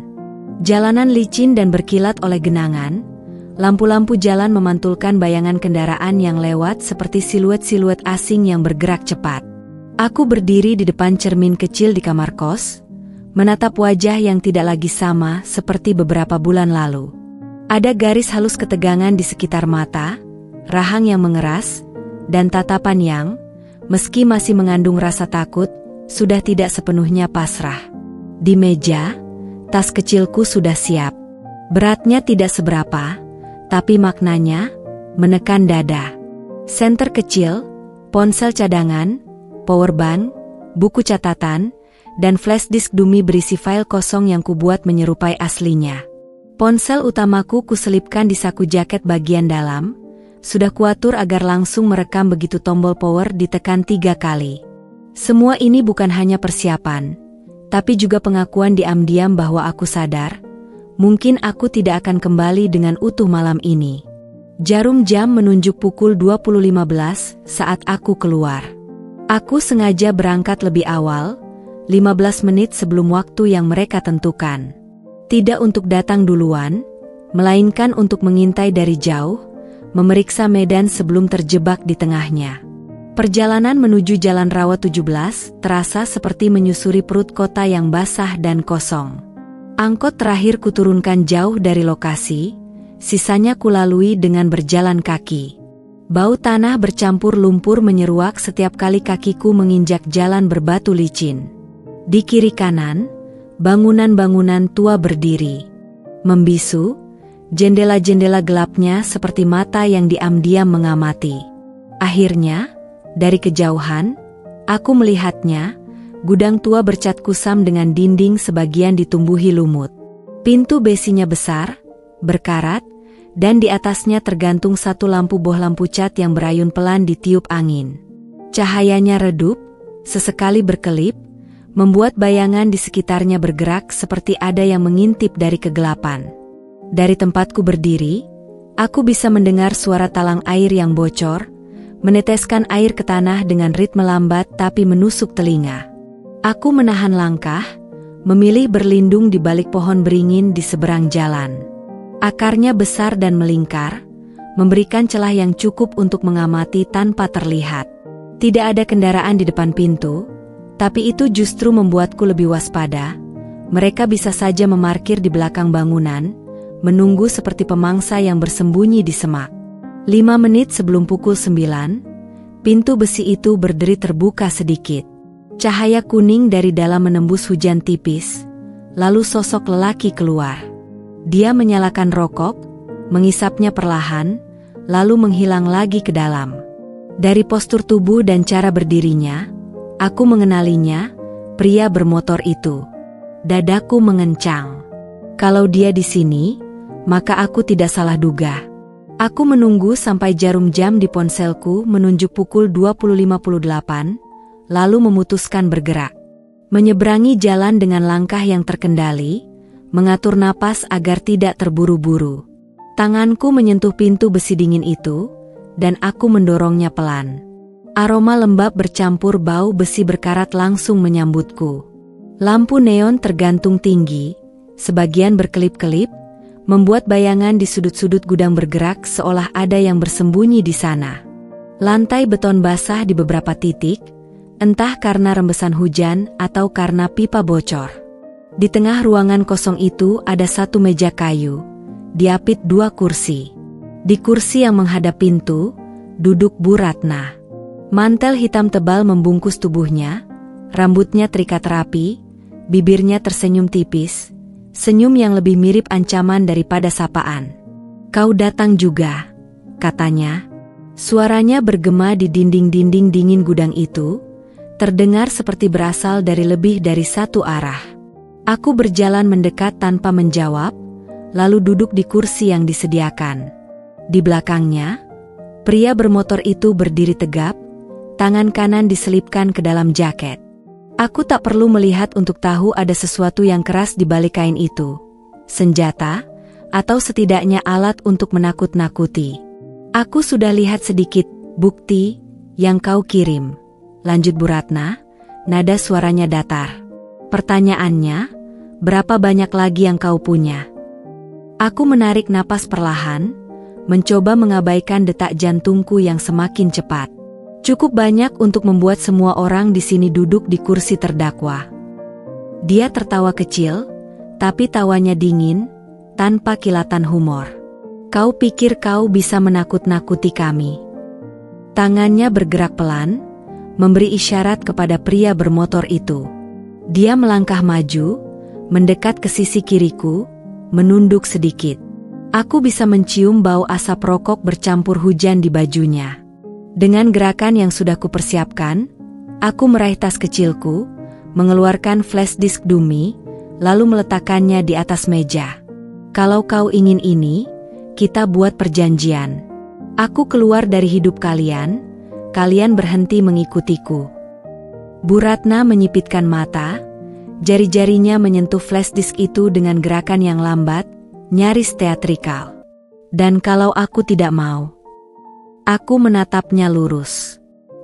Jalanan licin dan berkilat oleh genangan, lampu-lampu jalan memantulkan bayangan kendaraan yang lewat seperti siluet-siluet asing yang bergerak cepat. Aku berdiri di depan cermin kecil di kamar kos, menatap wajah yang tidak lagi sama seperti beberapa bulan lalu. Ada garis halus ketegangan di sekitar mata, rahang yang mengeras, dan tatapan yang, meski masih mengandung rasa takut, sudah tidak sepenuhnya pasrah. Di meja, tas kecilku sudah siap. Beratnya tidak seberapa, tapi maknanya menekan dada. Senter kecil, ponsel cadangan, powerbank, buku catatan, dan flash disk dummy berisi file kosong yang kubuat menyerupai aslinya. Ponsel utamaku kuselipkan di saku jaket bagian dalam, sudah kuatur agar langsung merekam begitu tombol power ditekan 3 kali. Semua ini bukan hanya persiapan, tapi juga pengakuan diam-diam bahwa aku sadar, mungkin aku tidak akan kembali dengan utuh malam ini. Jarum jam menunjuk pukul 20.15 saat aku keluar. Aku sengaja berangkat lebih awal, 15 menit sebelum waktu yang mereka tentukan. Tidak untuk datang duluan, melainkan untuk mengintai dari jauh, memeriksa medan sebelum terjebak di tengahnya. Perjalanan menuju Jalan Rawa 17 terasa seperti menyusuri perut kota yang basah dan kosong. Angkot terakhir kuturunkan jauh dari lokasi, sisanya kulalui dengan berjalan kaki. Bau tanah bercampur lumpur menyeruak setiap kali kakiku menginjak jalan berbatu licin. Di kiri kanan, bangunan-bangunan tua berdiri. Membisu, jendela-jendela gelapnya seperti mata yang diam-diam mengamati. Akhirnya, dari kejauhan, aku melihatnya, gudang tua bercat kusam dengan dinding sebagian ditumbuhi lumut. Pintu besinya besar, berkarat, dan di atasnya tergantung satu lampu lampu cat yang berayun pelan ditiup angin. Cahayanya redup, sesekali berkelip, membuat bayangan di sekitarnya bergerak seperti ada yang mengintip dari kegelapan. Dari tempatku berdiri, aku bisa mendengar suara talang air yang bocor, meneteskan air ke tanah dengan ritme lambat tapi menusuk telinga. Aku menahan langkah, memilih berlindung di balik pohon beringin di seberang jalan. Akarnya besar dan melingkar, memberikan celah yang cukup untuk mengamati tanpa terlihat. Tidak ada kendaraan di depan pintu, tapi itu justru membuatku lebih waspada. Mereka bisa saja memarkir di belakang bangunan, menunggu seperti pemangsa yang bersembunyi di semak. 5 menit sebelum pukul 9, pintu besi itu berderi terbuka sedikit. Cahaya kuning dari dalam menembus hujan tipis, lalu sosok lelaki keluar. Dia menyalakan rokok, mengisapnya perlahan, lalu menghilang lagi ke dalam. Dari postur tubuh dan cara berdirinya, aku mengenalinya, pria bermotor itu. Dadaku mengencang. Kalau dia di sini, maka aku tidak salah duga. Aku menunggu sampai jarum jam di ponselku menunjuk pukul 20.58, lalu memutuskan bergerak. Menyeberangi jalan dengan langkah yang terkendali, mengatur napas agar tidak terburu-buru. Tanganku menyentuh pintu besi dingin itu, dan aku mendorongnya pelan. Aroma lembab bercampur bau besi berkarat langsung menyambutku. Lampu neon tergantung tinggi, sebagian berkelip-kelip, membuat bayangan di sudut-sudut gudang bergerak seolah ada yang bersembunyi di sana. Lantai beton basah di beberapa titik, entah karena rembesan hujan atau karena pipa bocor. Di tengah ruangan kosong itu ada satu meja kayu, diapit 2 kursi. Di kursi yang menghadap pintu, duduk Bu Ratna. Mantel hitam tebal membungkus tubuhnya, rambutnya terikat rapi, bibirnya tersenyum tipis, senyum yang lebih mirip ancaman daripada sapaan. "Kau datang juga," katanya. Suaranya bergema di dinding-dinding dingin gudang itu, terdengar seperti berasal dari lebih dari satu arah. Aku berjalan mendekat tanpa menjawab, lalu duduk di kursi yang disediakan. Di belakangnya, pria bermotor itu berdiri tegap, tangan kanan diselipkan ke dalam jaket. Aku tak perlu melihat untuk tahu ada sesuatu yang keras di balik kain itu. Senjata, atau setidaknya alat untuk menakut-nakuti. "Aku sudah lihat sedikit bukti yang kau kirim," lanjut Bu Ratna, nada suaranya datar. "Pertanyaannya, berapa banyak lagi yang kau punya?" Aku menarik napas perlahan, mencoba mengabaikan detak jantungku yang semakin cepat. "Cukup banyak untuk membuat semua orang di sini duduk di kursi terdakwa." Dia tertawa kecil, tapi tawanya dingin, tanpa kilatan humor. "Kau pikir kau bisa menakut-nakuti kami?" Tangannya bergerak pelan, memberi isyarat kepada pria bermotor itu. Dia melangkah maju, mendekat ke sisi kiriku, menunduk sedikit. Aku bisa mencium bau asap rokok bercampur hujan di bajunya. Dengan gerakan yang sudah kupersiapkan, aku meraih tas kecilku, mengeluarkan flash disk dummy, lalu meletakkannya di atas meja. "Kalau kau ingin ini, kita buat perjanjian. Aku keluar dari hidup kalian, kalian berhenti mengikutiku." Bu Ratna menyipitkan mata, jari-jarinya menyentuh flash disk itu dengan gerakan yang lambat, nyaris teatrikal. "Dan kalau aku tidak mau?" Aku menatapnya lurus.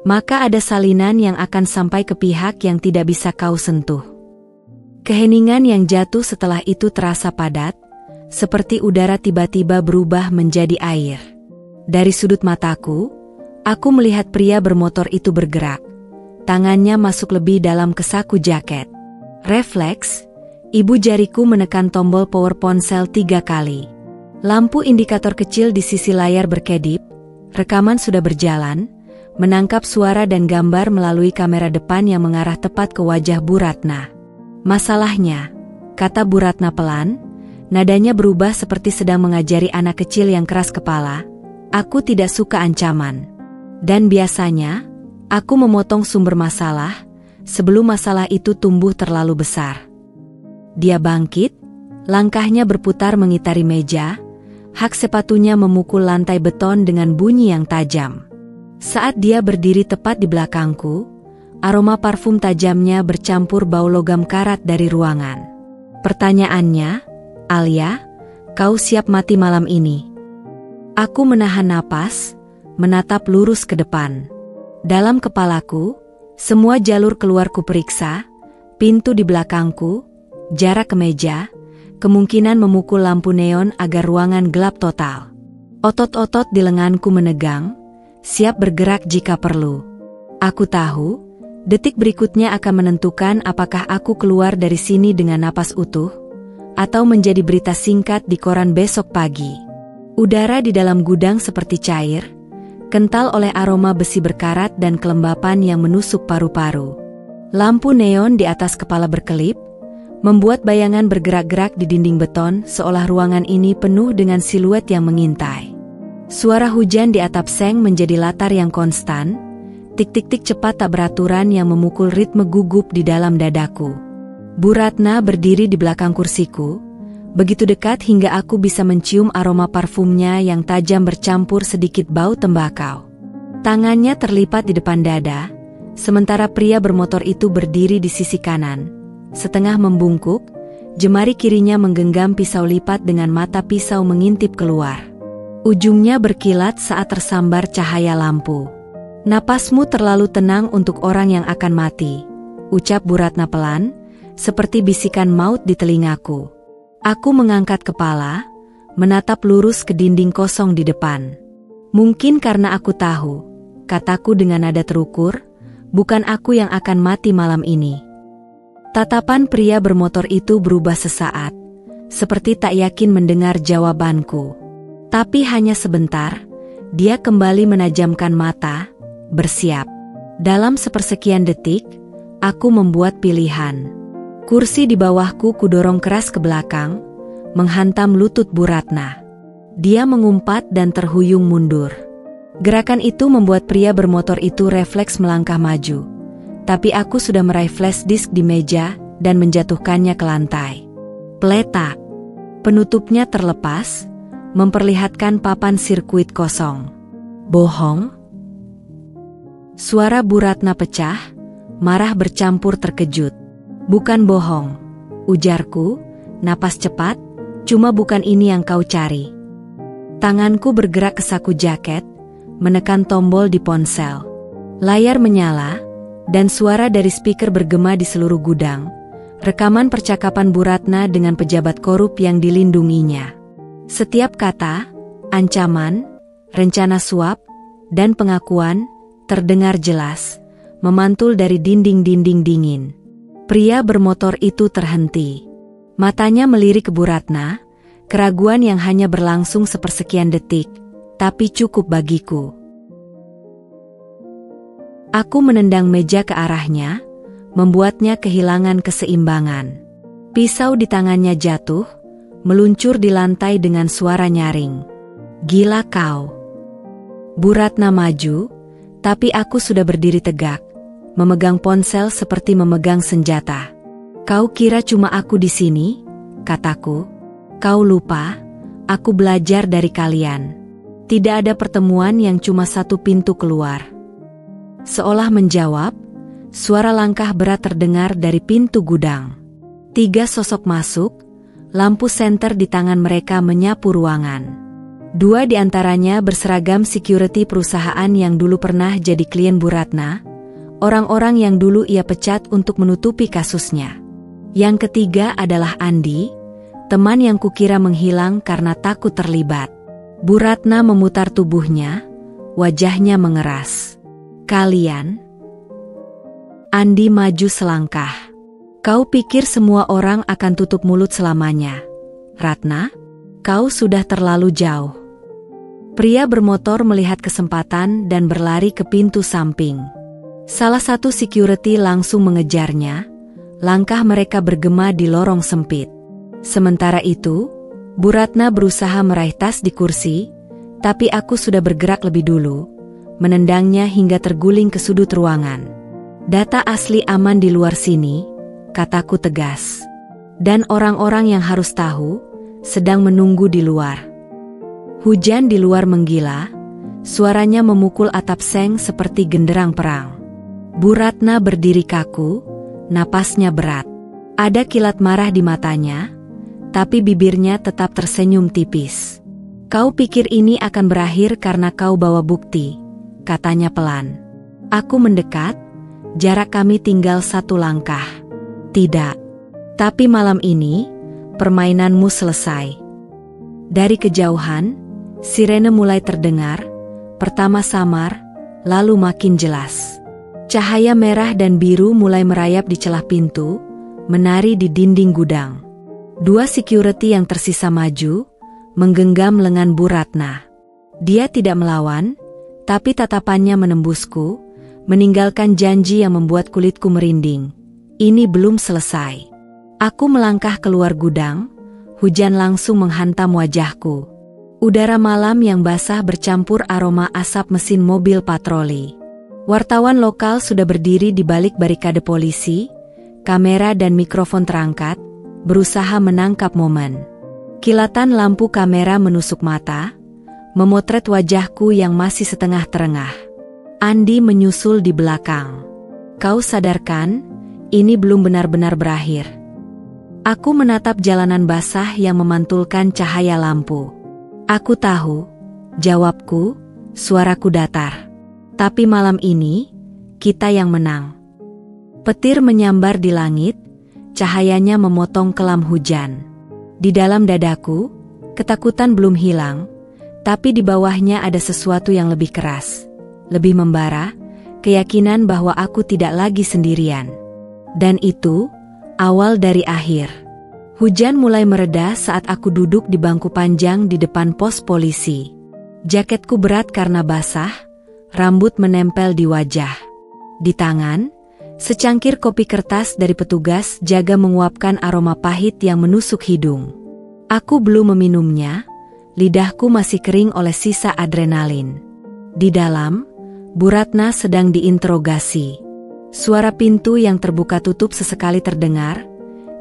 "Maka ada salinan yang akan sampai ke pihak yang tidak bisa kau sentuh." Keheningan yang jatuh setelah itu terasa padat, seperti udara tiba-tiba berubah menjadi air. Dari sudut mataku, aku melihat pria bermotor itu bergerak. Tangannya masuk lebih dalam ke saku jaket. Refleks, ibu jariku menekan tombol power ponsel 3 kali. Lampu indikator kecil di sisi layar berkedip. Rekaman sudah berjalan, menangkap suara dan gambar melalui kamera depan yang mengarah tepat ke wajah Bu Ratna. "Masalahnya," kata Bu Ratna pelan, nadanya berubah seperti sedang mengajari anak kecil yang keras kepala, "aku tidak suka ancaman. Dan biasanya, aku memotong sumber masalah, sebelum masalah itu tumbuh terlalu besar." Dia bangkit, langkahnya berputar mengitari meja, hak sepatunya memukul lantai beton dengan bunyi yang tajam. Saat dia berdiri tepat di belakangku, aroma parfum tajamnya bercampur bau logam karat dari ruangan. Pertanyaannya, "Alia, kau siap mati malam ini?" Aku menahan napas, menatap lurus ke depan. Dalam kepalaku, semua jalur keluar kuperiksa, pintu di belakangku, jarak ke meja, kemungkinan memukul lampu neon agar ruangan gelap total. Otot-otot di lenganku menegang, siap bergerak jika perlu. Aku tahu, detik berikutnya akan menentukan apakah aku keluar dari sini dengan napas utuh, atau menjadi berita singkat di koran besok pagi. Udara di dalam gudang seperti cair, kental oleh aroma besi berkarat dan kelembapan yang menusuk paru-paru. Lampu neon di atas kepala berkelip, membuat bayangan bergerak-gerak di dinding beton seolah ruangan ini penuh dengan siluet yang mengintai. Suara hujan di atap seng menjadi latar yang konstan, tik-tik-tik cepat tak beraturan yang memukul ritme gugup di dalam dadaku. Bu Ratna berdiri di belakang kursiku, begitu dekat hingga aku bisa mencium aroma parfumnya yang tajam bercampur sedikit bau tembakau. Tangannya terlipat di depan dada, sementara pria bermotor itu berdiri di sisi kanan. Setengah membungkuk, jemari kirinya menggenggam pisau lipat dengan mata pisau mengintip keluar. Ujungnya berkilat saat tersambar cahaya lampu. "Napasmu terlalu tenang untuk orang yang akan mati," ucap Bu Ratna pelan, seperti bisikan maut di telingaku. Aku mengangkat kepala, menatap lurus ke dinding kosong di depan. "Mungkin karena aku tahu," kataku dengan nada terukur, "bukan aku yang akan mati malam ini." Tatapan pria bermotor itu berubah sesaat, seperti tak yakin mendengar jawabanku. Tapi hanya sebentar, dia kembali menajamkan mata, bersiap. Dalam sepersekian detik, aku membuat pilihan. Kursi di bawahku kudorong keras ke belakang, menghantam lutut Bu Ratna. Dia mengumpat dan terhuyung mundur. Gerakan itu membuat pria bermotor itu refleks melangkah maju. Tapi aku sudah meraih flash disk di meja dan menjatuhkannya ke lantai. Peletak. Penutupnya terlepas, memperlihatkan papan sirkuit kosong. "Bohong?" Suara Bu Ratna pecah, marah bercampur terkejut. "Bukan bohong," ujarku, napas cepat, "cuma bukan ini yang kau cari." Tanganku bergerak ke saku jaket, menekan tombol di ponsel. Layar menyala, dan suara dari speaker bergema di seluruh gudang, rekaman percakapan Bu Ratna dengan pejabat korup yang dilindunginya. Setiap kata, ancaman, rencana suap, dan pengakuan terdengar jelas, memantul dari dinding-dinding dingin. Pria bermotor itu terhenti. Matanya melirik ke Bu Ratna, keraguan yang hanya berlangsung sepersekian detik, tapi cukup bagiku. Aku menendang meja ke arahnya, membuatnya kehilangan keseimbangan. Pisau di tangannya jatuh, meluncur di lantai dengan suara nyaring. "Gila kau." Bu Ratna maju, tapi aku sudah berdiri tegak, memegang ponsel seperti memegang senjata. "Kau kira cuma aku di sini?" kataku. "Kau lupa, aku belajar dari kalian. Tidak ada pertemuan yang cuma satu pintu keluar." Seolah menjawab, suara langkah berat terdengar dari pintu gudang. 3 sosok masuk, lampu senter di tangan mereka menyapu ruangan. 2 di antaranya berseragam security perusahaan yang dulu pernah jadi klien Bu Ratna, orang-orang yang dulu ia pecat untuk menutupi kasusnya. Yang ketiga adalah Andi, teman yang kukira menghilang karena takut terlibat. Bu Ratna memutar tubuhnya, wajahnya mengeras. "Kalian?" Andi maju selangkah. "Kau pikir semua orang akan tutup mulut selamanya, Ratna? Kau sudah terlalu jauh." Pria bermotor melihat kesempatan dan berlari ke pintu samping. Salah satu security langsung mengejarnya, langkah mereka bergema di lorong sempit. Sementara itu, Bu Ratna berusaha meraih tas di kursi, tapi aku sudah bergerak lebih dulu, menendangnya hingga terguling ke sudut ruangan. "Data asli aman di luar sini," kataku tegas. "Dan orang-orang yang harus tahu, sedang menunggu di luar." Hujan di luar menggila, suaranya memukul atap seng seperti genderang perang. Bu Ratna berdiri kaku, napasnya berat. Ada kilat marah di matanya, tapi bibirnya tetap tersenyum tipis. "Kau pikir ini akan berakhir karena kau bawa bukti?" katanya pelan. Aku mendekat, jarak kami tinggal 1 langkah. "Tidak." Tapi malam ini, permainanmu selesai. Dari kejauhan, sirene mulai terdengar, pertama samar, lalu makin jelas. Cahaya merah dan biru mulai merayap di celah pintu, menari di dinding gudang. Dua security yang tersisa maju, menggenggam lengan Bu Ratna. Dia tidak melawan, tapi tatapannya menembusku, meninggalkan janji yang membuat kulitku merinding. Ini belum selesai. Aku melangkah keluar gudang, hujan langsung menghantam wajahku. Udara malam yang basah bercampur aroma asap mesin mobil patroli. Wartawan lokal sudah berdiri di balik barikade polisi, kamera dan mikrofon terangkat, berusaha menangkap momen. Kilatan lampu kamera menusuk mata, memotret wajahku yang masih setengah terengah. Andi menyusul di belakang. Kau sadarkan, ini belum benar-benar berakhir. Aku menatap jalanan basah yang memantulkan cahaya lampu. Aku tahu, jawabku, suaraku datar. Tapi malam ini, kita yang menang. Petir menyambar di langit, cahayanya memotong kelam hujan. Di dalam dadaku, ketakutan belum hilang, tapi di bawahnya ada sesuatu yang lebih keras, lebih membara, keyakinan bahwa aku tidak lagi sendirian. Dan itu awal dari akhir. Hujan mulai mereda saat aku duduk di bangku panjang di depan pos polisi. Jaketku berat karena basah, rambut menempel di wajah. Di tangan, secangkir kopi kertas dari petugas jaga menguapkan aroma pahit yang menusuk hidung. Aku belum meminumnya, lidahku masih kering oleh sisa adrenalin. Di dalam, Bu Ratna sedang diinterogasi. Suara pintu yang terbuka tutup sesekali terdengar,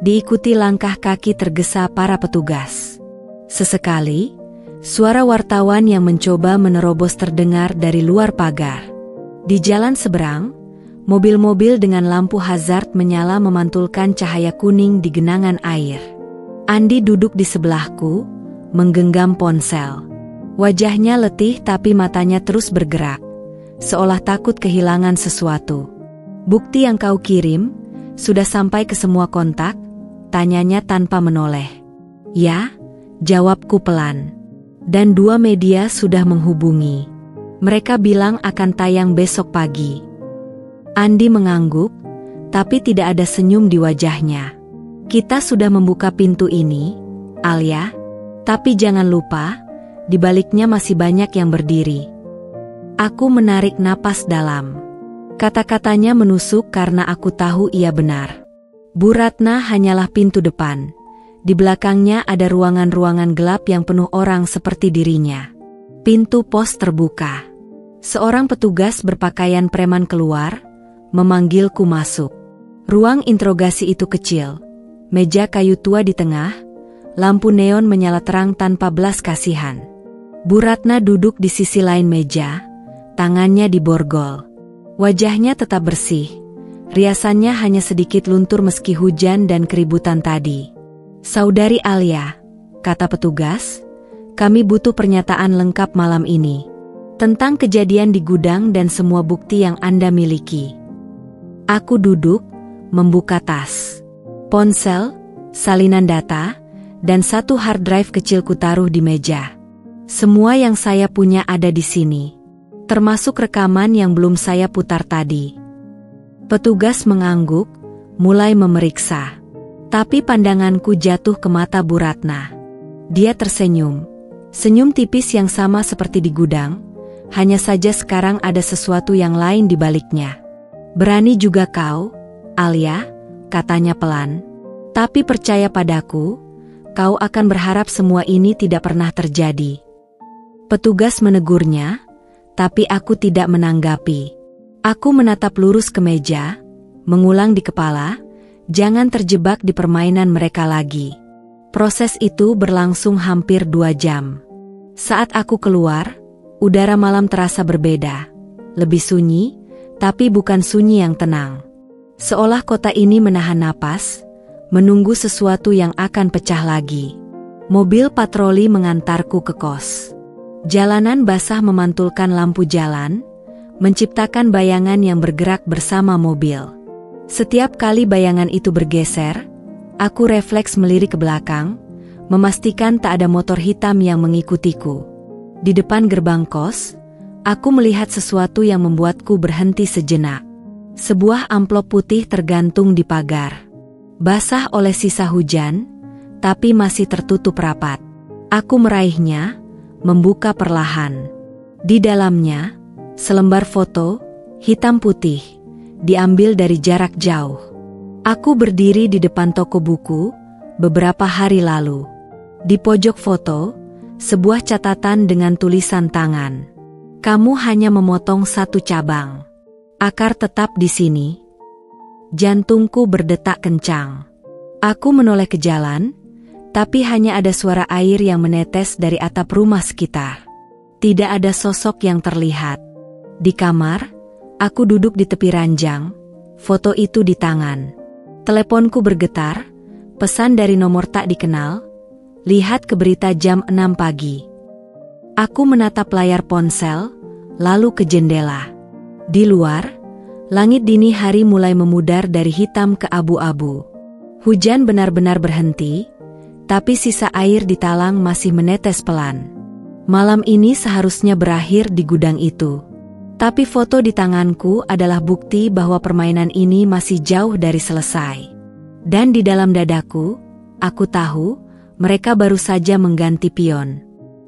diikuti langkah kaki tergesa para petugas. Sesekali, suara wartawan yang mencoba menerobos terdengar dari luar pagar. Di jalan seberang, mobil-mobil dengan lampu hazard menyala memantulkan cahaya kuning di genangan air. Andi duduk di sebelahku, menggenggam ponsel. Wajahnya letih tapi matanya terus bergerak, seolah takut kehilangan sesuatu. Bukti yang kau kirim, sudah sampai ke semua kontak? Tanyanya tanpa menoleh. Ya, jawabku pelan. Dan 2 media sudah menghubungi. Mereka bilang akan tayang besok pagi. Andi mengangguk, tapi tidak ada senyum di wajahnya. Kita sudah membuka pintu ini, Alia. Tapi jangan lupa, di baliknya masih banyak yang berdiri. Aku menarik napas dalam. Kata-katanya menusuk karena aku tahu ia benar. Bu Ratna hanyalah pintu depan. Di belakangnya ada ruangan-ruangan gelap yang penuh orang seperti dirinya. Pintu pos terbuka. Seorang petugas berpakaian preman keluar, memanggilku masuk. Ruang interogasi itu kecil. Meja kayu tua di tengah, lampu neon menyala terang tanpa belas kasihan. Bu Ratna duduk di sisi lain meja, tangannya diborgol. Wajahnya tetap bersih, riasannya hanya sedikit luntur meski hujan dan keributan tadi. Saudari Alia, kata petugas, kami butuh pernyataan lengkap malam ini. Tentang kejadian di gudang dan semua bukti yang Anda miliki. Aku duduk, membuka tas. Ponsel, salinan data, dan 1 hard drive kecil kutaruh di meja. Semua yang saya punya ada di sini. Termasuk rekaman yang belum saya putar tadi. Petugas mengangguk, mulai memeriksa. Tapi pandanganku jatuh ke mata Bu Ratna. Dia tersenyum. Senyum tipis yang sama seperti di gudang, hanya saja sekarang ada sesuatu yang lain di baliknya. Berani juga kau, Alia, katanya pelan. Tapi percaya padaku, kau akan berharap semua ini tidak pernah terjadi. Petugas menegurnya, tapi aku tidak menanggapi. Aku menatap lurus ke meja, mengulang di kepala, jangan terjebak di permainan mereka lagi. Proses itu berlangsung hampir 2 jam. Saat aku keluar, udara malam terasa berbeda. Lebih sunyi, tapi bukan sunyi yang tenang. Seolah kota ini menahan napas, menunggu sesuatu yang akan pecah lagi. Mobil patroli mengantarku ke kos. Jalanan basah memantulkan lampu jalan, menciptakan bayangan yang bergerak bersama mobil. Setiap kali bayangan itu bergeser, Aku refleks melirik ke belakang, memastikan tak ada motor hitam yang mengikutiku. Di depan gerbang kos, aku melihat sesuatu yang membuatku berhenti sejenak. Sebuah amplop putih tergantung di pagar. Basah oleh sisa hujan, tapi masih tertutup rapat. Aku meraihnya, membuka perlahan. Di dalamnya, selembar foto, hitam putih, diambil dari jarak jauh. Aku berdiri di depan toko buku, beberapa hari lalu. Di pojok foto, sebuah catatan dengan tulisan tangan. Kamu hanya memotong satu cabang. Akar tetap di sini. Jantungku berdetak kencang. Aku menoleh ke jalan, tapi hanya ada suara air yang menetes dari atap rumah sekitar. Tidak ada sosok yang terlihat. Di kamar, aku duduk di tepi ranjang, foto itu di tangan. Teleponku bergetar, pesan dari nomor tak dikenal. Lihat ke berita jam 6 pagi. Aku menatap layar ponsel, lalu ke jendela. Di luar, langit dini hari mulai memudar dari hitam ke abu-abu. Hujan benar-benar berhenti, tapi sisa air di talang masih menetes pelan. Malam ini seharusnya berakhir di gudang itu. Tapi foto di tanganku adalah bukti bahwa permainan ini masih jauh dari selesai. Dan di dalam dadaku, aku tahu, mereka baru saja mengganti pion.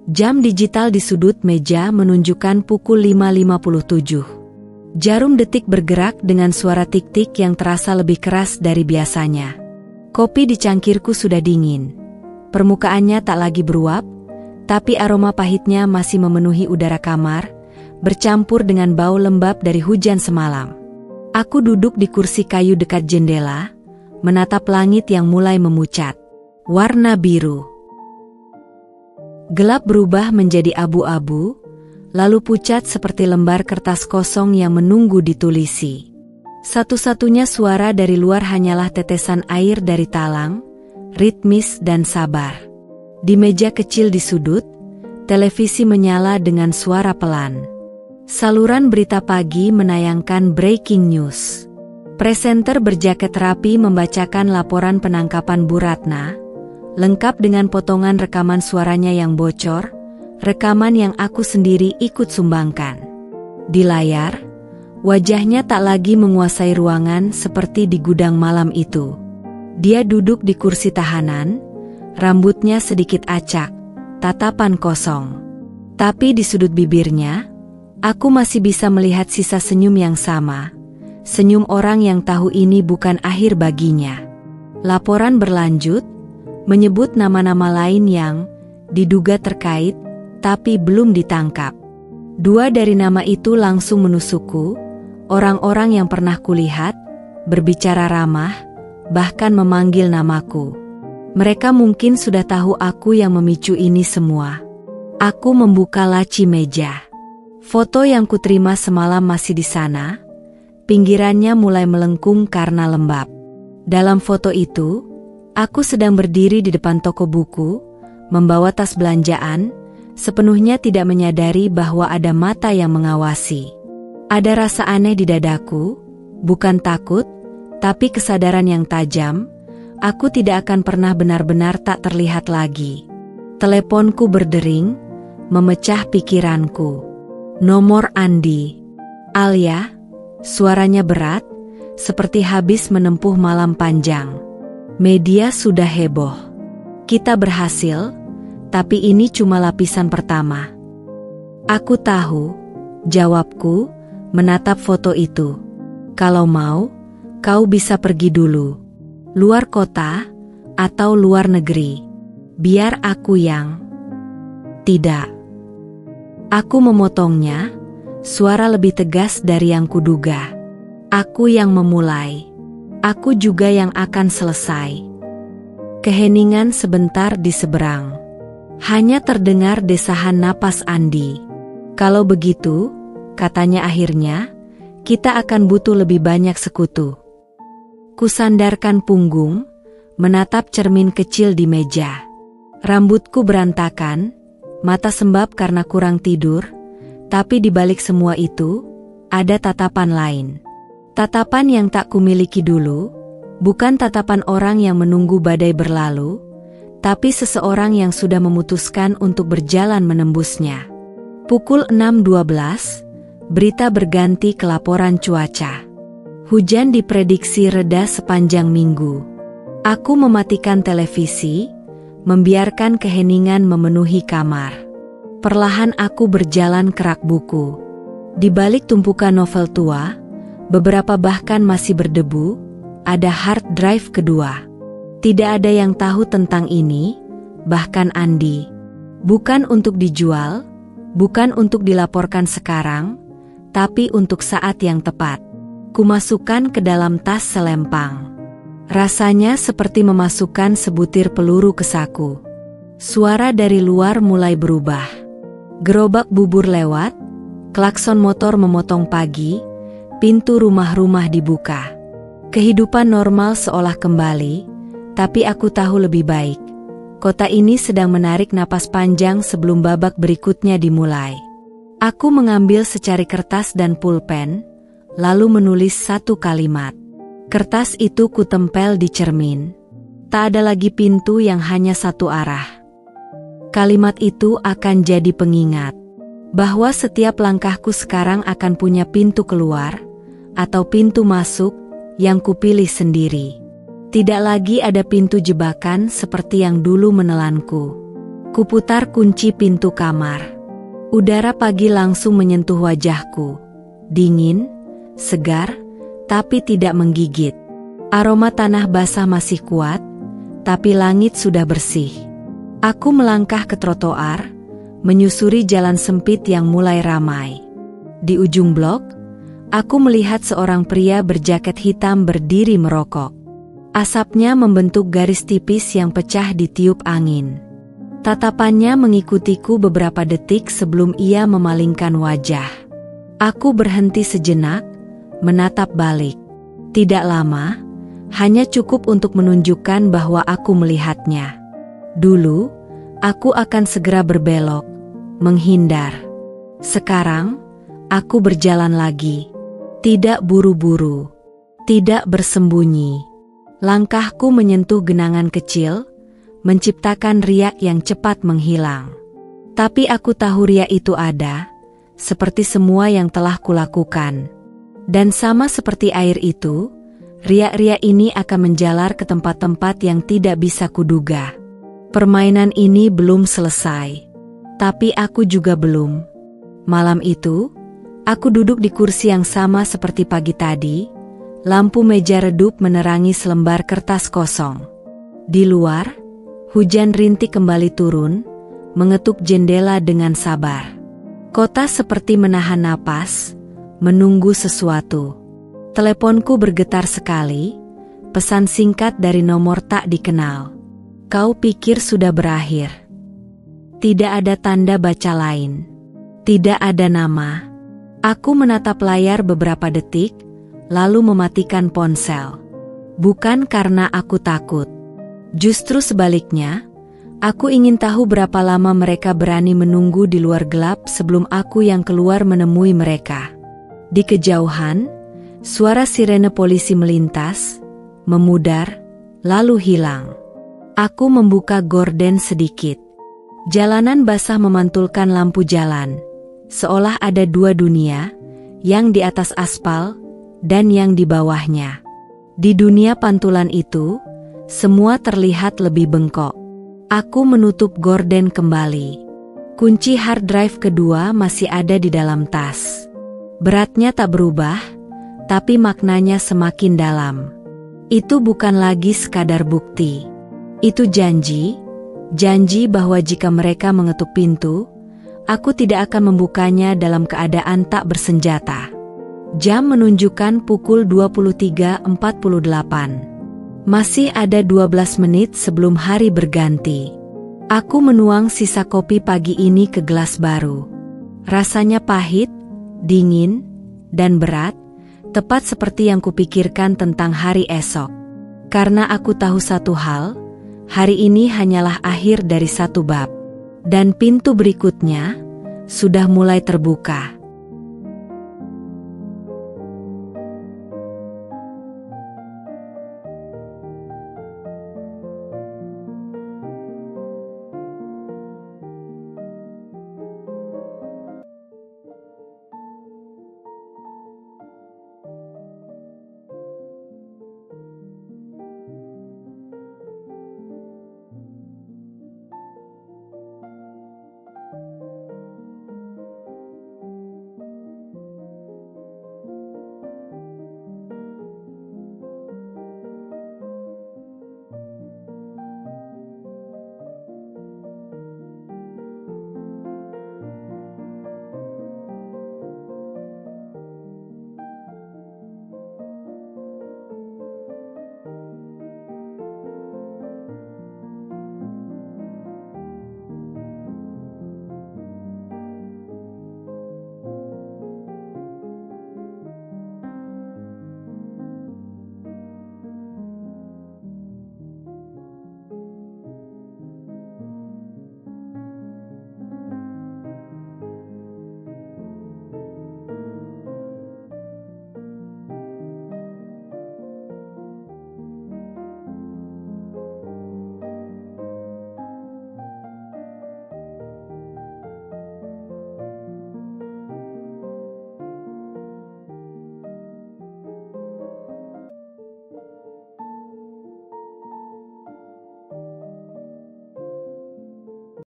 Jam digital di sudut meja menunjukkan pukul 5.57. Jarum detik bergerak dengan suara tik-tik yang terasa lebih keras dari biasanya. Kopi di cangkirku sudah dingin. Permukaannya tak lagi beruap, tapi aroma pahitnya masih memenuhi udara kamar, bercampur dengan bau lembab dari hujan semalam. Aku duduk di kursi kayu dekat jendela, menatap langit yang mulai memucat. Warna biru. Gelap berubah menjadi abu-abu, lalu pucat seperti lembar kertas kosong yang menunggu ditulisi. Satu-satunya suara dari luar hanyalah tetesan air dari talang, ritmis dan sabar. Di meja kecil di sudut, televisi menyala dengan suara pelan. Saluran berita pagi menayangkan breaking news. Presenter berjaket rapi membacakan laporan penangkapan Bu Ratna, lengkap dengan potongan rekaman suaranya yang bocor, rekaman yang aku sendiri ikut sumbangkan. Di layar, wajahnya tak lagi menguasai ruangan seperti di gudang malam itu. Dia duduk di kursi tahanan, rambutnya sedikit acak, tatapan kosong. Tapi di sudut bibirnya, aku masih bisa melihat sisa senyum yang sama, senyum orang yang tahu ini bukan akhir baginya. Laporan berlanjut, menyebut nama-nama lain yang diduga terkait, tapi belum ditangkap. 2 dari nama itu langsung menusukku, orang-orang yang pernah kulihat, berbicara ramah, bahkan memanggil namaku. Mereka mungkin sudah tahu aku yang memicu ini semua. Aku membuka laci meja. Foto yang kuterima semalam masih di sana, pinggirannya mulai melengkung karena lembab. Dalam foto itu, aku sedang berdiri di depan toko buku, membawa tas belanjaan, sepenuhnya tidak menyadari bahwa ada mata yang mengawasi. Ada rasa aneh di dadaku, bukan takut, tapi kesadaran yang tajam, aku tidak akan pernah benar-benar tak terlihat lagi. Teleponku berdering, memecah pikiranku. Nomor Andi. Alia, suaranya berat, seperti habis menempuh malam panjang. Media sudah heboh. Kita berhasil, tapi ini cuma lapisan pertama. Aku tahu, jawabku, menatap foto itu. Kalau mau, kau bisa pergi dulu. Luar kota, atau luar negeri. Biar aku yang... Tidak. Aku memotongnya, suara lebih tegas dari yang kuduga. Aku yang memulai. Aku juga yang akan selesai. Keheningan sebentar di seberang. Hanya terdengar desahan napas Andi. Kalau begitu, katanya akhirnya, kita akan butuh lebih banyak sekutu. Kusandarkan punggung, menatap cermin kecil di meja. Rambutku berantakan, mata sembab karena kurang tidur, tapi di balik semua itu, ada tatapan lain. Tatapan yang tak kumiliki dulu, Bukan tatapan orang yang menunggu badai berlalu, tapi seseorang yang sudah memutuskan untuk berjalan menembusnya. Pukul 6.12, berita berganti ke laporan cuaca. Hujan diprediksi reda sepanjang minggu. Aku mematikan televisi, membiarkan keheningan memenuhi kamar. Perlahan aku berjalan ke rak buku. Di balik tumpukan novel tua, beberapa bahkan masih berdebu, ada hard drive kedua. Tidak ada yang tahu tentang ini, bahkan Andi. Bukan untuk dijual, bukan untuk dilaporkan sekarang, tapi untuk saat yang tepat. Kumasukkan ke dalam tas selempang. Rasanya seperti memasukkan sebutir peluru ke saku. Suara dari luar mulai berubah. Gerobak bubur lewat, klakson motor memotong pagi, pintu rumah-rumah dibuka. Kehidupan normal seolah kembali, tapi aku tahu lebih baik. Kota ini sedang menarik napas panjang sebelum babak berikutnya dimulai. Aku mengambil secari kertas dan pulpen, lalu menulis satu kalimat. Kertas itu kutempel di cermin. Tak ada lagi pintu yang hanya satu arah. Kalimat itu akan jadi pengingat bahwa setiap langkahku sekarang akan punya pintu keluar atau pintu masuk yang kupilih sendiri. Tidak lagi ada pintu jebakan seperti yang dulu menelanku. Kuputar kunci pintu kamar. Udara pagi langsung menyentuh wajahku. Dingin, segar, tapi tidak menggigit. Aroma tanah basah masih kuat, tapi langit sudah bersih. Aku melangkah ke trotoar, menyusuri jalan sempit yang mulai ramai. Di ujung blok, aku melihat seorang pria berjaket hitam berdiri merokok. Asapnya membentuk garis tipis yang pecah ditiup angin. Tatapannya mengikutiku beberapa detik sebelum ia memalingkan wajah. Aku berhenti sejenak, menatap balik. Tidak lama, hanya cukup untuk menunjukkan bahwa aku melihatnya. Dulu, aku akan segera berbelok, menghindar. Sekarang, aku berjalan lagi. Tidak buru-buru, tidak bersembunyi. Langkahku menyentuh genangan kecil, menciptakan riak yang cepat menghilang. Tapi aku tahu riak itu ada, seperti semua yang telah kulakukan. Dan sama seperti air itu, riak-riak ini akan menjalar ke tempat-tempat yang tidak bisa kuduga. Permainan ini belum selesai. Tapi aku juga belum. Malam itu, aku duduk di kursi yang sama seperti pagi tadi. Lampu meja redup menerangi selembar kertas kosong. Di luar, hujan rintik kembali turun, mengetuk jendela dengan sabar. Kota seperti menahan napas, menunggu sesuatu. Teleponku bergetar sekali, pesan singkat dari nomor tak dikenal. Kau pikir sudah berakhir? Tidak ada tanda baca lain. Tidak ada nama. Aku menatap layar beberapa detik, lalu mematikan ponsel. Bukan karena aku takut. Justru sebaliknya, aku ingin tahu berapa lama mereka berani menunggu di luar gelap sebelum aku yang keluar menemui mereka. Di kejauhan, suara sirene polisi melintas, memudar, lalu hilang. Aku membuka gorden sedikit. Jalanan basah memantulkan lampu jalan, seolah ada dua dunia, yang di atas aspal, dan yang di bawahnya. Di dunia pantulan itu, semua terlihat lebih bengkok. Aku menutup gorden kembali. Kunci hard drive kedua masih ada di dalam tas. Beratnya tak berubah, tapi maknanya semakin dalam. Itu bukan lagi sekadar bukti. Itu janji bahwa jika mereka mengetuk pintu, aku tidak akan membukanya dalam keadaan tak bersenjata. Jam menunjukkan pukul 23.48. Masih ada 12 menit sebelum hari berganti. Aku menuang sisa kopi pagi ini ke gelas baru. Rasanya pahit, dingin, dan berat, tepat seperti yang kupikirkan tentang hari esok. Karena aku tahu satu hal, hari ini hanyalah akhir dari satu bab. Dan pintu berikutnya sudah mulai terbuka.